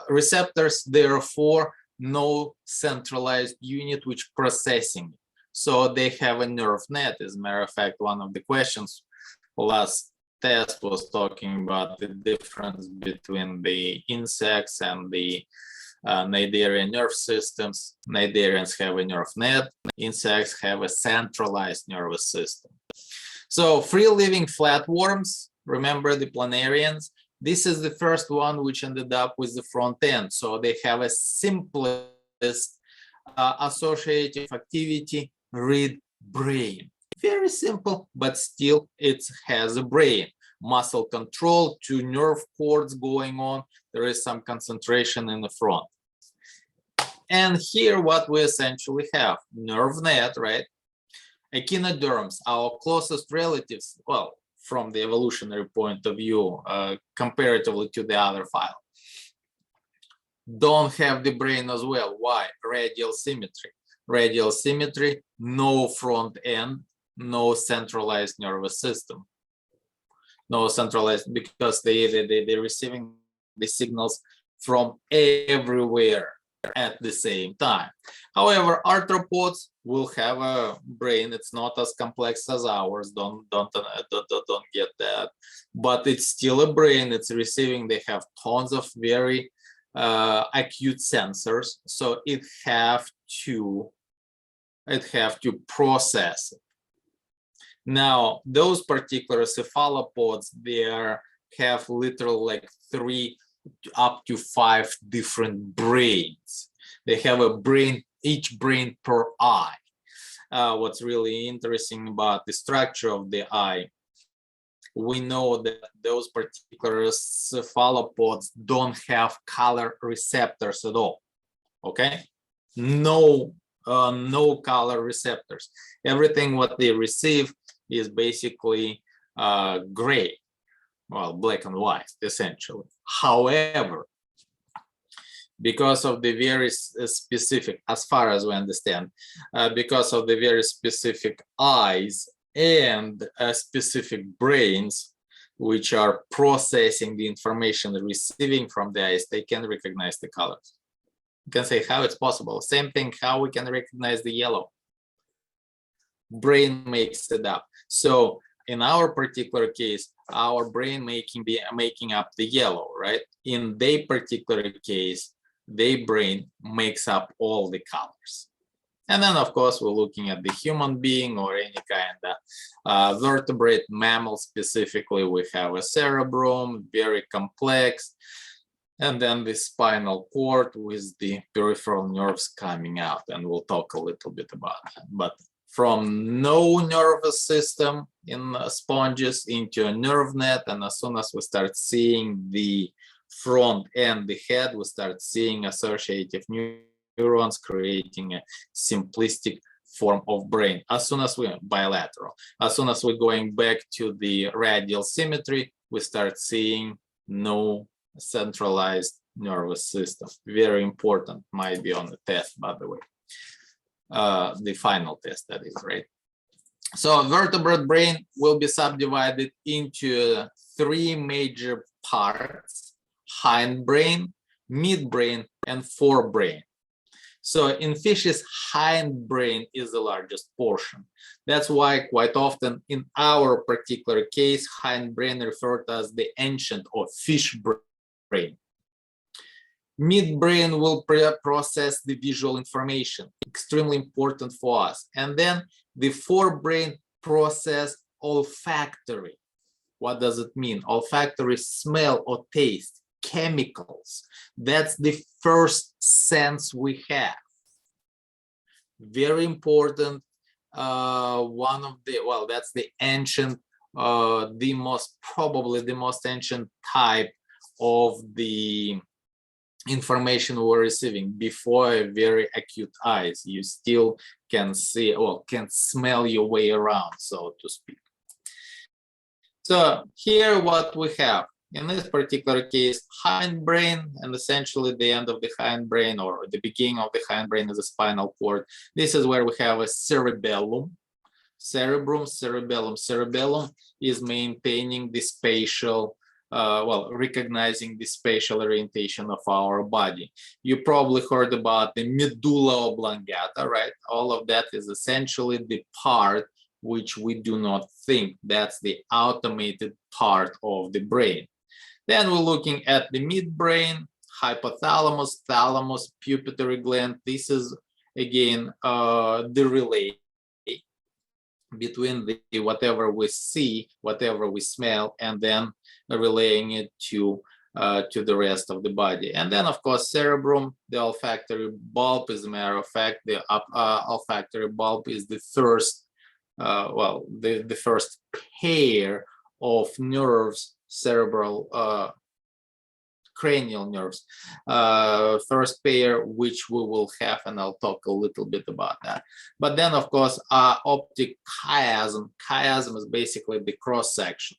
receptors, therefore no centralized unit which processing. So they have a nerve net. As a matter of fact, one of the questions last test was talking about the difference between the insects and the Cnidarian nerve systems. Cnidarians have a nerve net. Insects have a centralized nervous system. So free-living flatworms, remember the planarians? This is the first one which ended up with the front end. So they have a simplest associative activity, read brain. Very simple, but still it has a brain. Muscle control, 2 nerve cords going on. There is some concentration in the front. And here what we essentially have, nerve net, right? Echinoderms, our closest relatives, well, from the evolutionary point of view, comparatively to the other file, don't have the brain as well. Why? Radial symmetry. Radial symmetry, no front end, no centralized nervous system. No centralized, because they're receiving the signals from everywhere at the same time. However, arthropods will have a brain. It's not as complex as ours. Don't get that. But it's still a brain. It's receiving. They have tons of very acute sensors. So it have to process it. Now, those particular cephalopods, they have literally like 3 up to 5 different brains. They have a brain, each brain per eye. What's really interesting about the structure of the eye, we know that those particular cephalopods don't have color receptors at all. Okay, no color receptors. Everything what they receive is basically gray. Well, black and white, essentially. However, because of the very specific, as far as we understand, because of the very specific eyes and specific brains, which are processing the information receiving from the eyes, they can recognize the colors. You can say how it's possible. Same thing, how we can recognize the yellow. Brain makes it up. So in our particular case, our brain making up the yellow, right? In their particular case, their brain makes up all the colors. And then, of course, we're looking at the human being or any kind of vertebrate mammal specifically. We have a cerebrum, very complex, and then the spinal cord with the peripheral nerves coming out, and we'll talk a little bit about that. But from no nervous system in sponges into a nerve net, and as soon as we start seeing the front end, the head, we start seeing associative neurons creating a simplistic form of brain. As soon as we're bilateral, as soon as we're going back to the radial symmetry, we start seeing no centralized nervous system. Very important, might be on the test, by the way. The final test, that is, right? So vertebrate brain will be subdivided into 3 major parts: hindbrain, midbrain, and forebrain. So in fishes, hindbrain is the largest portion. That's why quite often in our particular case, hindbrain referred to as the ancient or fish brain. Midbrain will process the visual information, extremely important for us. And then the forebrain process olfactory. What does it mean? Olfactory, smell or taste, chemicals. That's the first sense we have. Very important. One of the, well, that's the ancient, probably the most ancient type of the information we're receiving. Before very acute eyes, you still can see or can smell your way around, so to speak. So here what we have in this particular case, hindbrain, and essentially the end of the hindbrain or the beginning of the hindbrain is a spinal cord. This is where we have a cerebellum. Cerebrum, cerebellum. Cerebellum is maintaining the spatial recognizing the spatial orientation of our body. You probably heard about the medulla oblongata, right? All of that is essentially the part which we do not think. That's the automated part of the brain. Then we're looking at the midbrain, hypothalamus, thalamus, pituitary gland. This is again the relay between the whatever we see, whatever we smell, and then relaying it to the rest of the body. And then, of course, cerebrum, the olfactory bulb. As a matter of fact, the olfactory bulb is the first, well, the first pair of nerves, cerebral cranial nerves, first pair which we will have, and I'll talk a little bit about that. But then, of course, optic chiasm. Chiasm is basically the cross section.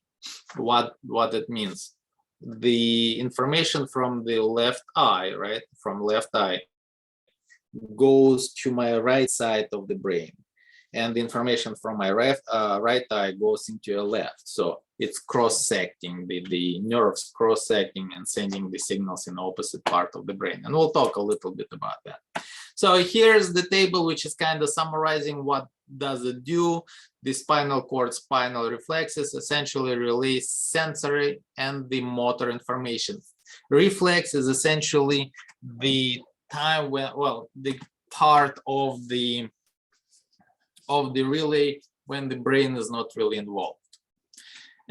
What it means? The information from the left eye, right, from left eye, goes to my right side of the brain, and the information from my right eye goes into a left. So it's cross-secting, the nerves cross-secting and sending the signals in the opposite part of the brain. And we'll talk a little bit about that. So here's the table, which is kind of summarizing what does it do. The spinal cord spinal reflexes essentially relay sensory and the motor information. Reflex is essentially the time when, well, the part of the relay when the brain is not really involved.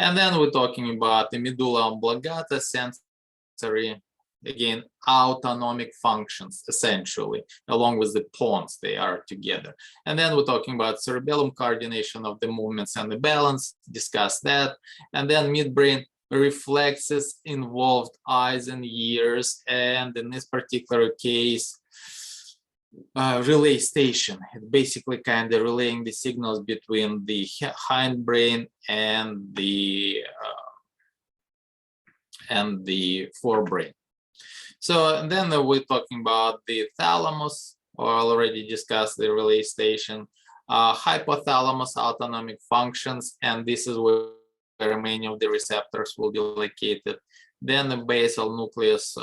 And then we're talking about the medulla oblongata, sensory, again, autonomic functions, essentially, along with the pons, they are together. And then we're talking about cerebellum, coordination of the movements and the balance, discuss that. And then midbrain reflexes involved eyes and ears, and in this particular case, relay station. It basically kind of relaying the signals between the hindbrain and the forebrain. So and then we're talking about the thalamus, or already discussed the relay station, hypothalamus, autonomic functions, and this is where many of the receptors will be located. Then the basal nucleus,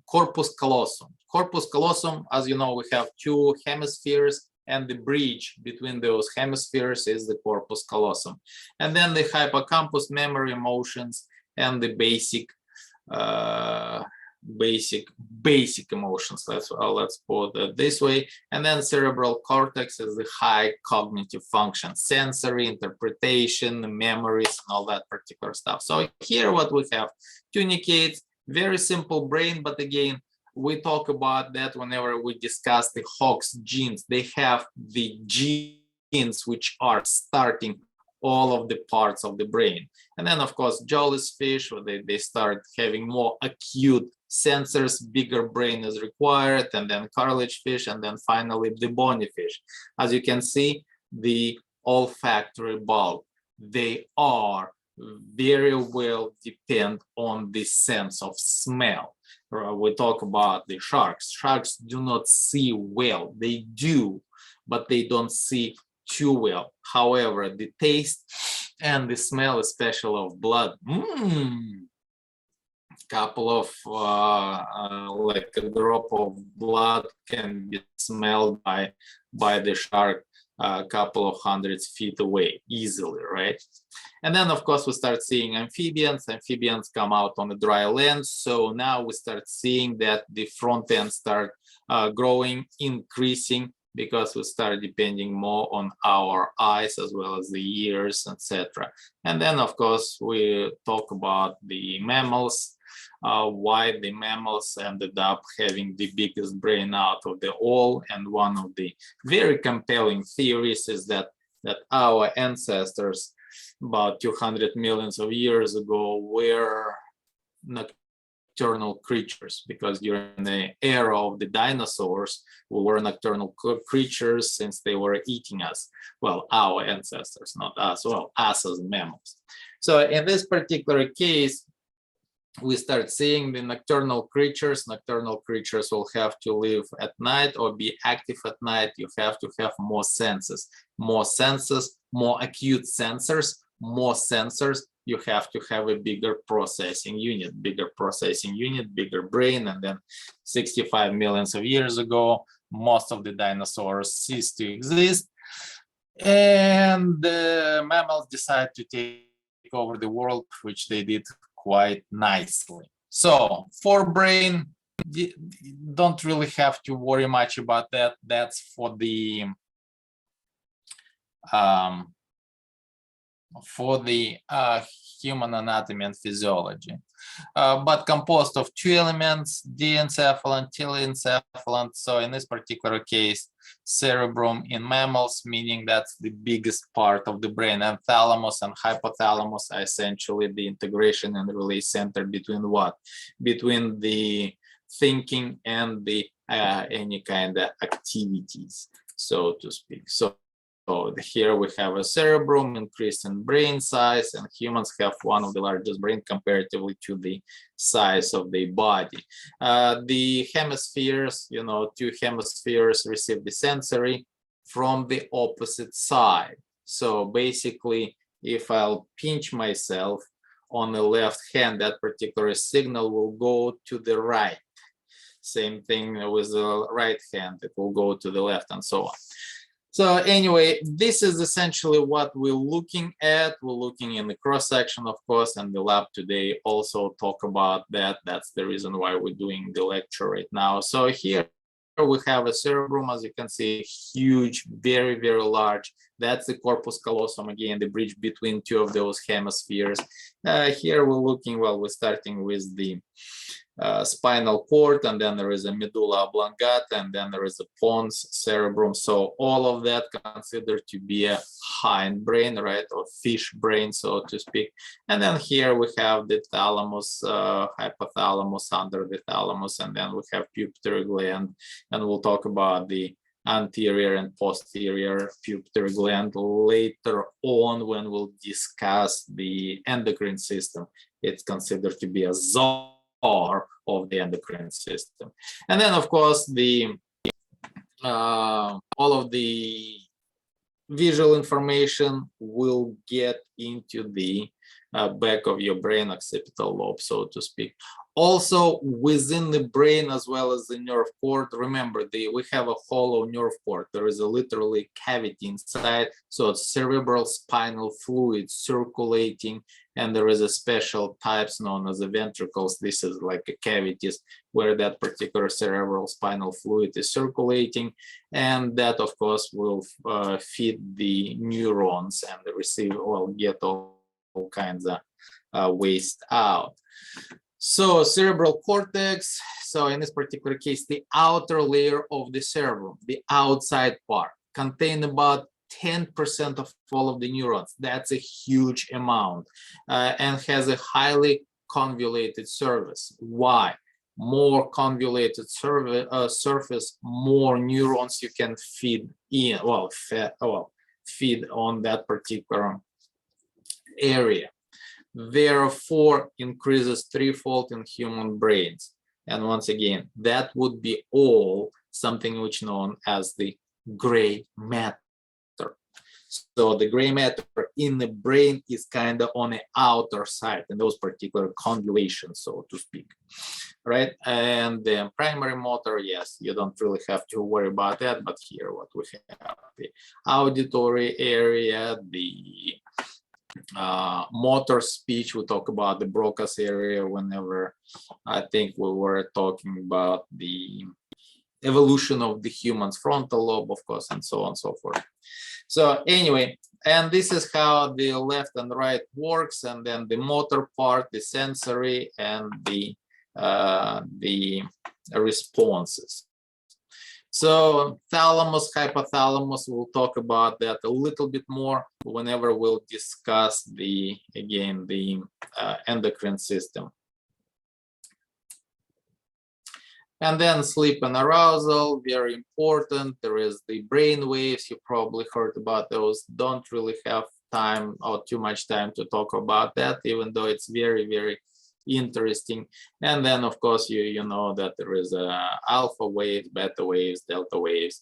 corpus callosum. Corpus callosum, as you know, we have two hemispheres, and the bridge between those hemispheres is the corpus callosum. And then the hippocampus, memory, emotions, and the basic emotions. Let's put it this way. And then cerebral cortex is the high cognitive function, sensory, interpretation, memories, and all that particular stuff. So here what we have, tunicate, very simple brain, but again, we talk about that whenever we discuss the Hox genes. They have the genes which are starting all of the parts of the brain. And then, of course, jawless fish, they start having more acute sensors, bigger brain is required, and then cartilage fish, and then finally the bony fish. As you can see, the olfactory bulb, they are very well depend on the sense of smell. We talk about the sharks. Sharks do not see well. They do, but they don't see too well. However, the taste and the smell, especially of blood, couple of like a drop of blood can be smelled by the shark a couple of hundreds feet away easily, right? And then, of course, we start seeing amphibians. Amphibians come out on the dry land. So now we start seeing that the front end start growing, increasing, because we start depending more on our eyes as well as the ears, etc. And then, of course, we talk about the mammals, why the mammals ended up having the biggest brain out of the all. And one of the very compelling theories is that our ancestors about 200 millions of years ago were nocturnal creatures, because during the era of the dinosaurs, we were nocturnal creatures since they were eating us. Well, our ancestors, not us, well, us as mammals. So in this particular case, we start seeing the nocturnal creatures. Nocturnal creatures will have to live at night or be active at night. You have to have more senses, more acute sensors, more sensors. You have to have a bigger processing unit, bigger brain. And then 65 millions of years ago, most of the dinosaurs ceased to exist. And the mammals decided to take over the world, which they did quite nicely. So forebrain, don't really have to worry much about that. That's for the human anatomy and physiology. But composed of two elements, diencephalon, telencephalon. So in this particular case, cerebrum in mammals, meaning that's the biggest part of the brain, and thalamus and hypothalamus are essentially the integration and relay center between what? Between the thinking and the any kind of activities, so to speak. So here we have a cerebrum increased in brain size, and humans have one of the largest brain comparatively to the size of the body. The hemispheres, you know, two hemispheres receive the sensory from the opposite side. So basically, if I'll pinch myself on the left hand, that particular signal will go to the right. Same thing with the right hand, it will go to the left and so on. So anyway, this is essentially what we're looking at. We're looking in the cross section, of course, and the lab today also talk about that. That's the reason why we're doing the lecture right now. So here we have a cerebrum, as you can see, huge, very, very large. That's the corpus callosum, again, the bridge between two of those hemispheres. Here we're looking, well, we're starting with the spinal cord, and then there is a medulla oblongata, and then there is a pons cerebrum. So all of that considered to be a hindbrain, right, or fish brain, so to speak. And then here we have the thalamus, hypothalamus, under the thalamus, and then we have pituitary gland, and we'll talk about the anterior and posterior pituitary gland later on when we'll discuss the endocrine system. It's considered to be a zone of the endocrine system. And then, of course, the all of the visual information will get into the back of your brain, occipital lobe, so to speak. Also, within the brain as well as the nerve cord, remember, we have a hollow nerve cord. There is a literally cavity inside, so it's cerebral spinal fluid circulating, and there is a special types known as the ventricles. This is like a cavities where that particular cerebral spinal fluid is circulating, and that, of course, will feed the neurons and receive or get all kinds of waste out. So cerebral cortex, so in this particular case, the outer layer of the cerebrum, the outside part, contain about 10% of all of the neurons. That's a huge amount, and has a highly convoluted surface. Why? More convoluted surface, more neurons you can feed in, feed on that particular area. Therefore, increases threefold in human brains. And once again, that would be all something which known as the gray matter. So the gray matter in the brain is kind of on the outer side in those particular convolutions, so to speak, right? And the primary motor, yes, you don't really have to worry about that, but here what we have, the auditory area, the motor speech, we talk about the Broca's area whenever I think we were talking about the evolution of the human's frontal lobe, of course, and so on and so forth. So anyway, and this is how the left and right works, and then the motor part, the sensory, and the responses. So thalamus, hypothalamus, we'll talk about that a little bit more whenever we'll discuss the endocrine system. And then sleep and arousal, very important. There is the brain waves. You probably heard about those. Don't really have time or too much time to talk about that, even though it's very, very interesting. And then, of course, you know that there is alpha waves, beta waves, delta waves.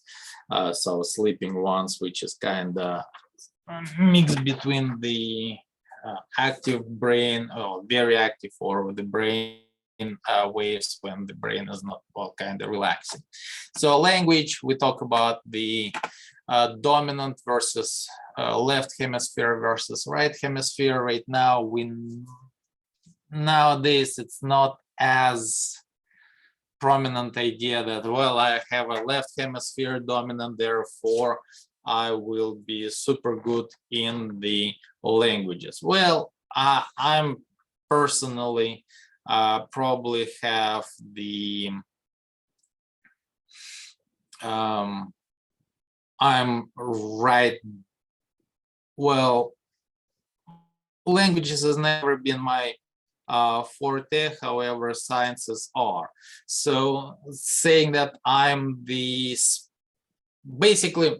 So sleeping ones, which is kind of mixed between the active brain, or very active, or the brain waves when the brain is not, well, kind of relaxing. So language, we talk about the dominant versus left hemisphere versus right hemisphere. Right now, nowadays it's not as prominent idea that, well, I have a left hemisphere dominant, therefore I will be super good in the languages. Well, I'm personally probably have the I'm right. Well, languages has never been my forte, however, sciences are. So saying that I'm the basically,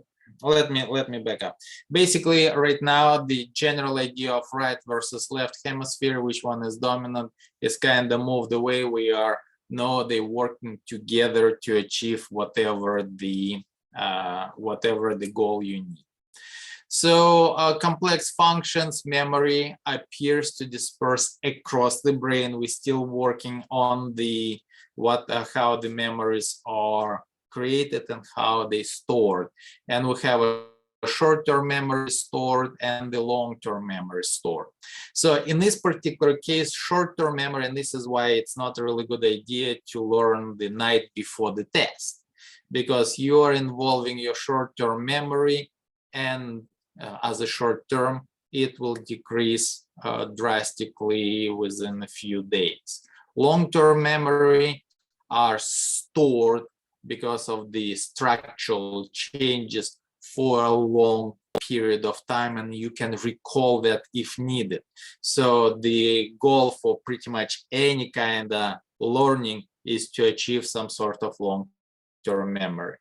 let me back up. Basically, right now, the general idea of right versus left hemisphere, which one is dominant, is kind of moved away. We are now they working together to achieve whatever the goal you need. So complex functions, memory appears to disperse across the brain. We're still working on the how the memories are created and how they stored. And we have a short-term memory stored and the long-term memory stored. So in this particular case, short-term memory, and this is why it's not a really good idea to learn the night before the test, because you are involving your short-term memory, and as a short term, it will decrease drastically within a few days. Long-term memory are stored because of the structural changes for a long period of time, and you can recall that if needed. So the goal for pretty much any kind of learning is to achieve some sort of long-term memory.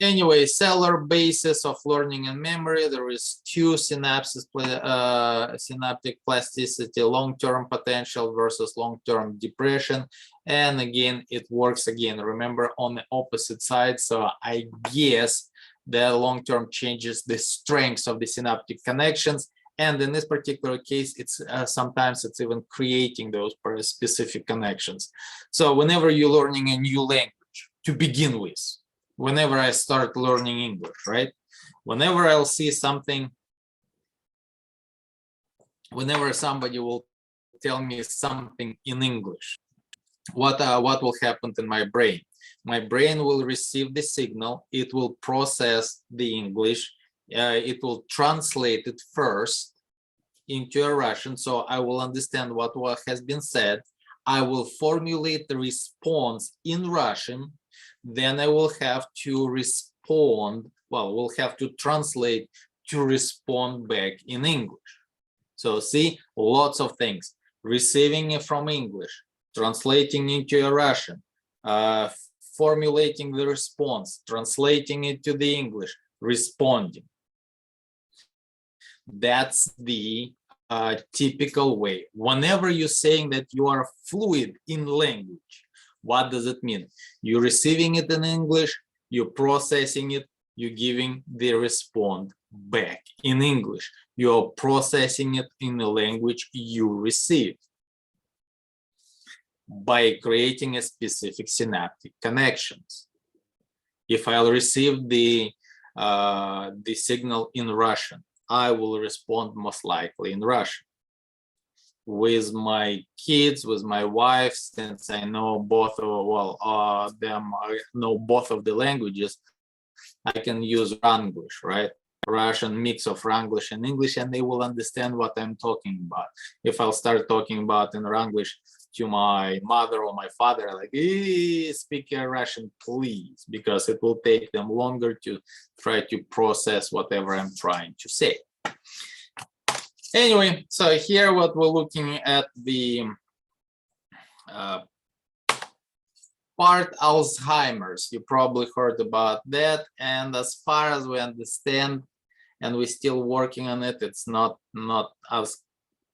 Anyway, cellular basis of learning and memory. There is two synapses, synaptic plasticity, long-term potential versus long-term depression. And again, it works again, remember, on the opposite side. So I guess the long-term changes the strengths of the synaptic connections. And in this particular case, it's sometimes it's even creating those specific connections. So whenever you're learning a new language to begin with, whenever I start learning English, right? Whenever I'll see something, whenever somebody will tell me something in English, what will happen in my brain? My brain will receive the signal, it will process the English, it will translate it first into a Russian, so I will understand what has been said. I will formulate the response in Russian, then I will have to respond, well, we'll have to translate to respond back in English. So see, lots of things. Receiving it from English, translating into a Russian, formulating the response, translating it to the English, responding. That's the typical way. Whenever you're saying that you are fluid in language, what does it mean? You're receiving it in English, you're processing it, you're giving the response back in English. You're processing it in the language you received by creating a specific synaptic connections. If I'll receive the signal in Russian, I will respond most likely in Russian. With my kids, with my wife, since I know both of I know both of the languages, I can use Ranglish, right? Russian mix of Ranglish and English, and they will understand what I'm talking about. If I'll start talking about in Ranglish to my mother or my father, like, speak Russian, please, because it will take them longer to try to process whatever I'm trying to say. Anyway, so here what we're looking at the part Alzheimer's. You probably heard about that, and as far as we understand, and we're still working on it, it's not as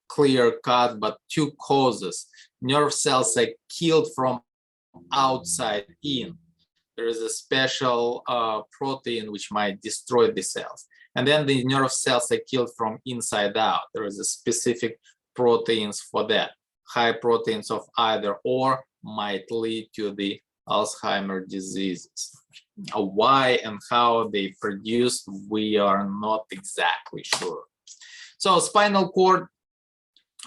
clear cut, but two causes. Nerve cells are killed from outside in. There is a special protein which might destroy the cells. And then the nerve cells are killed from inside out. There is a specific proteins for that. High proteins of either or might lead to the Alzheimer's diseases. Why and how they produce, we are not exactly sure. So spinal cord,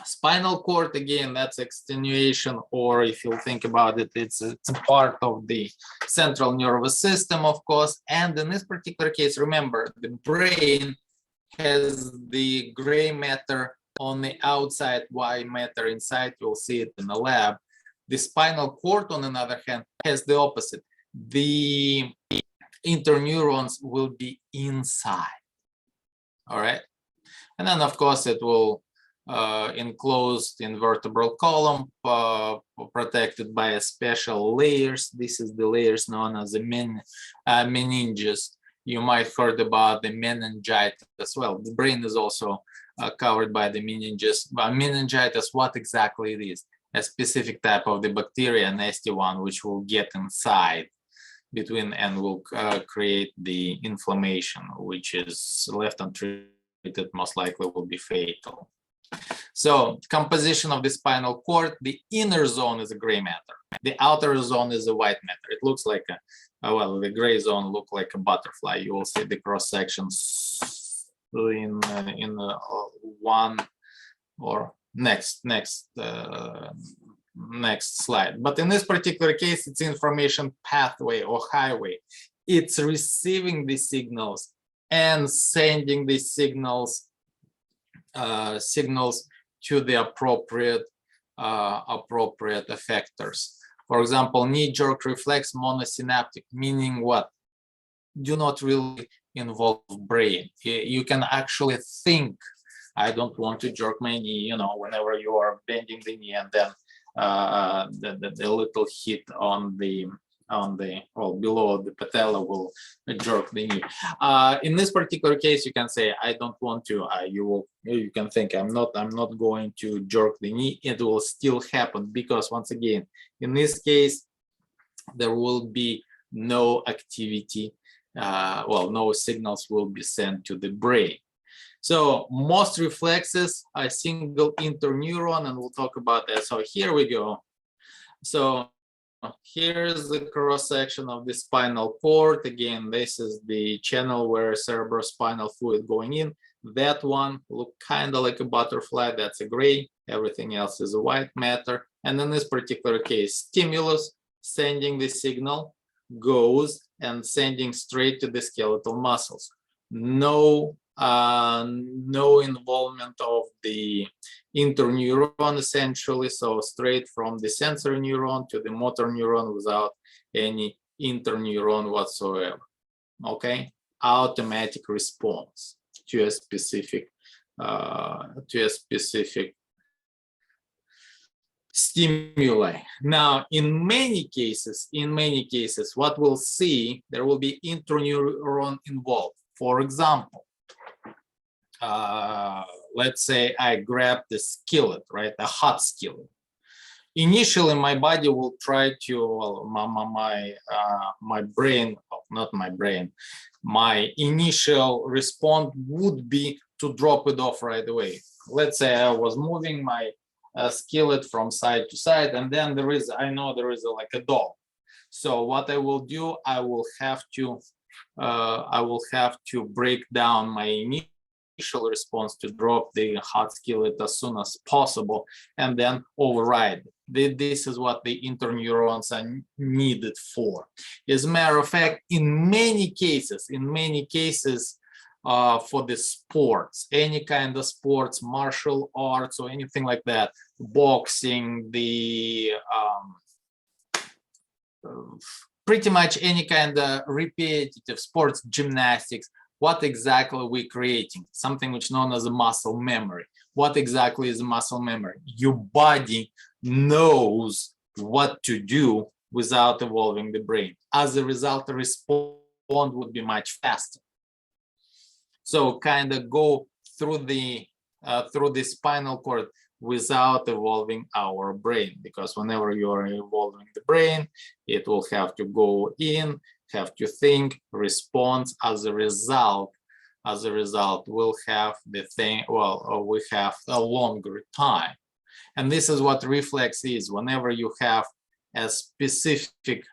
Spinal cord, again, that's extenuation, or if you think about it, it's a part of the central nervous system, of course. And in this particular case, remember, the brain has the gray matter on the outside, white matter inside. You'll see it in the lab. The spinal cord, on the other hand, has the opposite. The interneurons will be inside. All right. And then, of course, it will enclosed in vertebral column, protected by a special layers. This is the layers known as the meninges. You might have heard about the meningitis as well. The brain is also covered by the meninges. Meningitis, what exactly it is? A specific type of the bacteria, a nasty one, which will get inside between and will create the inflammation, which is left untreated, most likely will be fatal. So composition of the spinal cord, the inner zone is a gray matter. The outer zone is a white matter. It looks like well, the gray zone look like a butterfly. You will see the cross sections in one or next slide. But in this particular case, it's information pathway or highway. It's receiving the signals and sending the signals to the appropriate effectors. For example, knee-jerk reflex monosynaptic, meaning what? Do not really involve brain. You can actually think, I don't want to jerk my knee, you know, whenever you are bending the knee, and then the little hit on the well, below the patella will jerk the knee. In this particular case, you can say, I don't want to. You can think, I'm not going to jerk the knee. It will still happen because, once again, in this case, there will be no activity. Well, no signals will be sent to the brain. So most reflexes are single interneuron, and we'll talk about that. So here we go. So here's the cross section of the spinal cord. Again, this is the channel where cerebrospinal fluid going in. That one look kind of like a butterfly. That's a gray. Everything else is a white matter. And in this particular case, stimulus sending the signal goes and sending straight to the skeletal muscles. No involvement of the interneuron, essentially, so straight from the sensory neuron to the motor neuron without any interneuron whatsoever. Okay, automatic response to a specific stimuli. Now, in many cases, what we'll see, there will be interneuron involved. For example, let's say I grab the skillet, right, a hot skillet. Initially, my body will try to, well, my brain, not my brain, my initial response would be to drop it off right away. Let's say I was moving my skillet from side to side, and then I know there is like a dog. So what I will do, I will have to break down my initial response to drop the hot skillet as soon as possible, and then override. This is what the interneurons are needed for. As a matter of fact, in many cases, for the sports, any kind of sports, martial arts or anything like that, boxing, pretty much any kind of repetitive sports, gymnastics, what exactly are we creating? Something which is known as a muscle memory. What exactly is muscle memory? Your body knows what to do without involving the brain. As a result, the response would be much faster. So kind of go through the spinal cord without involving our brain, because whenever you are involving the brain, it will have to go in, have to think, respond. As a result, we'll have the thing, well, we have a longer time. And this is what reflex is. Whenever you have a specific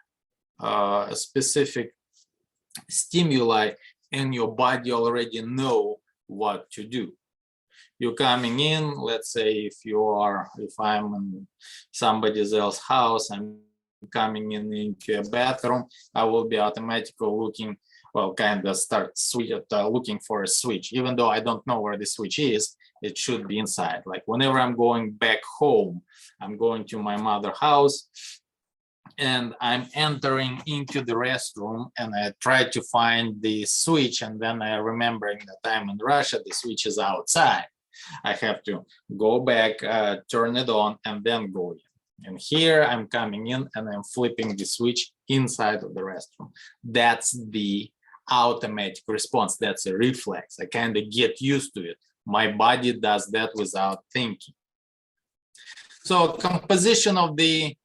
stimuli and your body already know what to do. You're coming in, let's say if I'm in somebody else's house, I'm coming in into a bathroom, I will be automatically looking, well, kind of start looking for a switch. Even though I don't know where the switch is, it should be inside. Like whenever I'm going back home, I'm going to my mother's house and I'm entering into the restroom and I try to find the switch, and then I remembering that I'm in Russia, the switch is outside. I have to go back, turn it on, and then go in. And here I'm coming in and I'm flipping the switch inside of the restroom. That's the automatic response. That's a reflex. I kind of get used to it. My body does that without thinking. So composition of the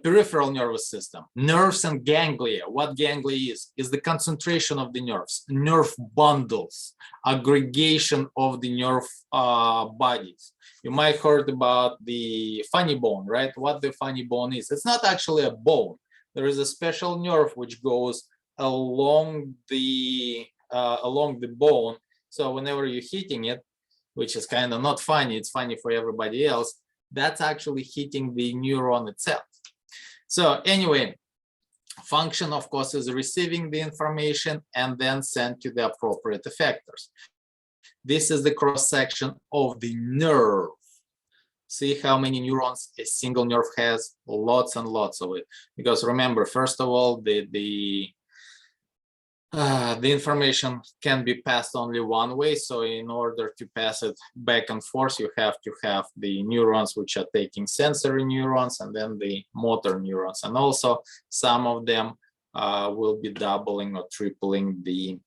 peripheral nervous system, nerves and ganglia. What ganglia is the concentration of the nerves, nerve bundles, aggregation of the nerve bodies. You might heard about the funny bone, right? What the funny bone is. It's not actually a bone. There is a special nerve which goes along the bone. So whenever you're hitting it, which is kind of not funny, it's funny for everybody else, that's actually hitting the neuron itself. So anyway, function, of course, is receiving the information and then sent to the appropriate effectors. This is the cross-section of the nerve. See how many neurons a single nerve has? Lots and lots of it. Because remember, first of all, the information can be passed only one way. So in order to pass it back and forth, you have to have the neurons which are taking sensory neurons and then the motor neurons. And also some of them will be doubling or tripling the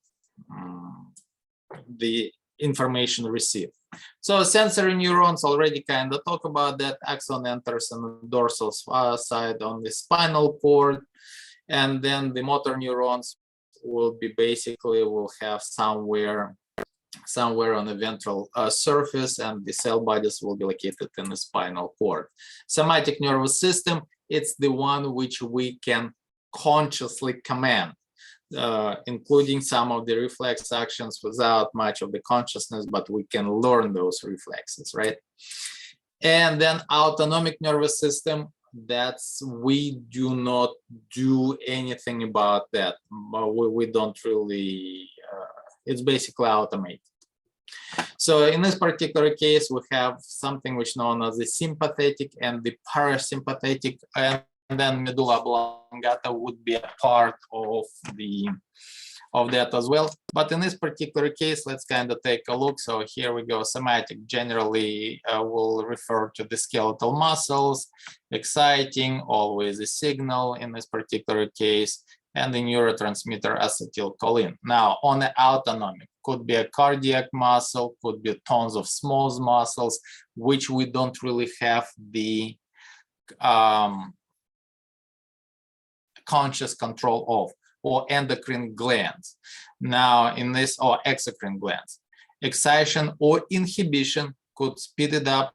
information received. So sensory neurons already kind of talk about that. Axon enters on the dorsal side on the spinal cord. And then the motor neurons will be basically will have somewhere on the ventral surface, and the cell bodies will be located in the spinal cord. Somatic nervous system, it's the one which we can consciously command, including some of the reflex actions without much of the consciousness, but we can learn those reflexes, right? And then autonomic nervous system, that's we do not do anything about that. We don't really, it's basically automated. So in this particular case, we have something which is known as the sympathetic and the parasympathetic, and then medulla oblongata would be a part of that as well. But in this particular case, let's kind of take a look. So here we go. Somatic generally will refer to the skeletal muscles, exciting, always a signal in this particular case, and the neurotransmitter acetylcholine. Now, on the autonomic, could be a cardiac muscle, could be tons of small muscles, which we don't really have the conscious control of, or endocrine glands. Now in this, or exocrine glands. Excitation or inhibition could speed it up,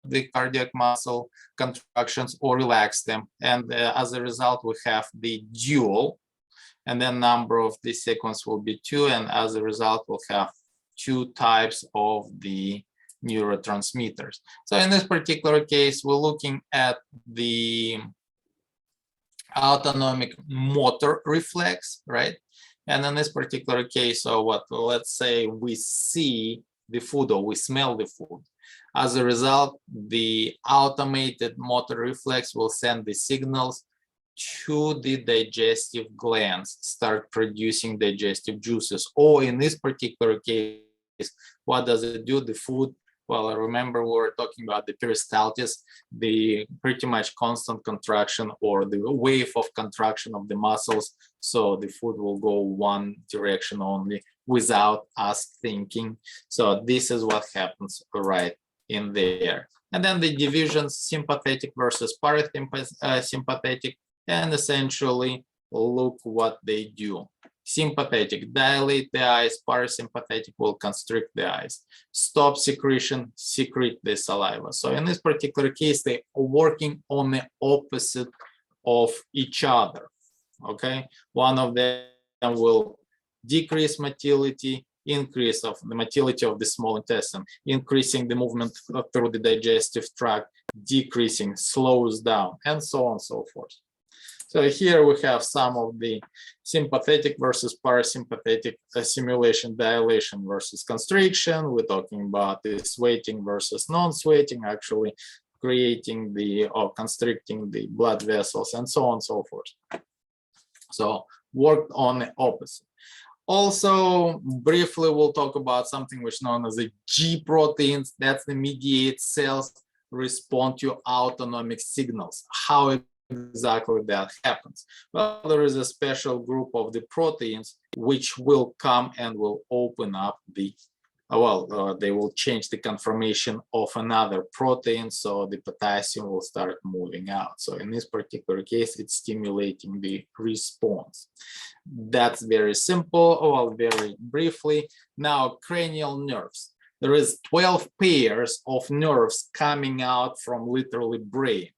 the cardiac muscle contractions, or relax them. And as a result, we have the dual, and then number of the sequence will be 2. And as a result, we'll have 2 types of the neurotransmitters. So in this particular case, we're looking at the autonomic motor reflex, right? And in this particular case, so what, let's say we see the food or we smell the food. As a result, the automated motor reflex will send the signals to the digestive glands, start producing digestive juices. Or in this particular case, what does it do? The food, well, I remember we were talking about the peristaltis, the pretty much constant contraction or the wave of contraction of the muscles. So the food will go one direction only without us thinking. So this is what happens right in there. And then the divisions, sympathetic versus parasympathetic, and essentially look what they do. Sympathetic, dilate the eyes, parasympathetic will constrict the eyes. Stop secretion, secrete the saliva. So in this particular case, they are working on the opposite of each other, okay? One of them will decrease motility, increase of the motility of the small intestine, increasing the movement through the digestive tract, decreasing, slows down, and so on and so forth. So here we have some of the sympathetic versus parasympathetic simulation, dilation versus constriction. We're talking about the sweating versus non-sweating, actually creating the or constricting the blood vessels, and so on and so forth. So worked on the opposite. Also, briefly, we'll talk about something which is known as the G proteins. That's the mediate cells respond to autonomic signals. How exactly that happens? Well, there is a special group of the proteins which will come and will open up the they will change the conformation of another protein, so the potassium will start moving out. So in this particular case, it's stimulating the response. That's very simple. Well, very briefly. Now, cranial nerves. There is 12 pairs of nerves coming out from literally brain,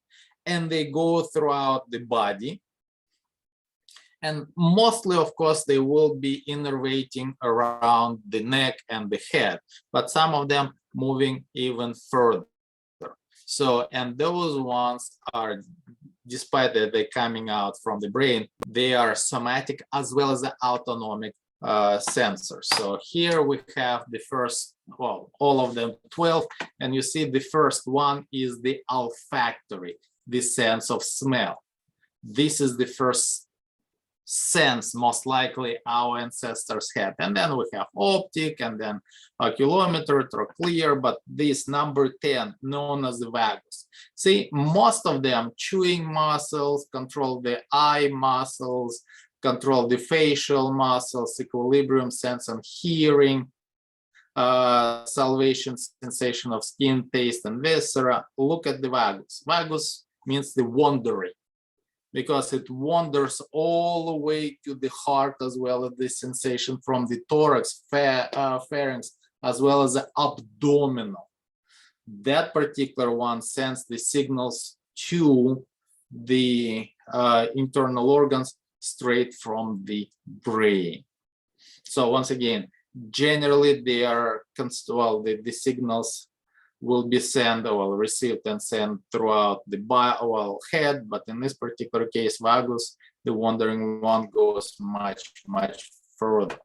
and they go throughout the body. And mostly, of course, they will be innervating around the neck and the head, but some of them moving even further. So, and those ones are, despite that they're coming out from the brain, they are somatic as well as the autonomic sensors. So here we have the first, well, all of them 12, and you see the first one is the olfactory, the sense of smell. This is the first sense most likely our ancestors had, and then we have optic, and then oculometer, trochlear, but this number 10 known as the vagus. See, most of them chewing muscles control the eye muscles, control the facial muscles, equilibrium sense and hearing, salvation, sensation of skin, taste, and viscera. Look at the vagus. Vagus means the wandering, because it wanders all the way to the heart, as well as the sensation from the thorax, pharynx, as well as the abdominal. That particular one sends the signals to the internal organs straight from the brain. So once again, generally they are, well, the signals will be sent or received and sent throughout the head, but in this particular case, vagus, the wandering one goes much, much further.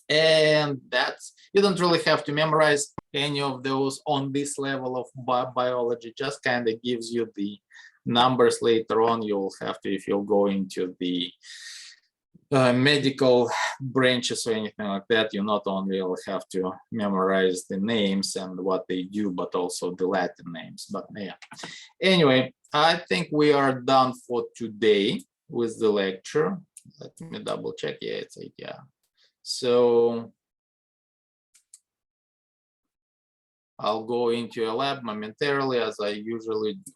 And that's, you don't really have to memorize any of those on this level of biology, just kind of gives you the numbers later on. You'll have to, if you'll go into the medical branches or anything like that, you not only will have to memorize the names and what they do, but also the Latin names. But yeah, anyway, I think we are done for today with the lecture. Let me double check. Yeah, it's 8. Yeah. So I'll go into a lab momentarily, as I usually do.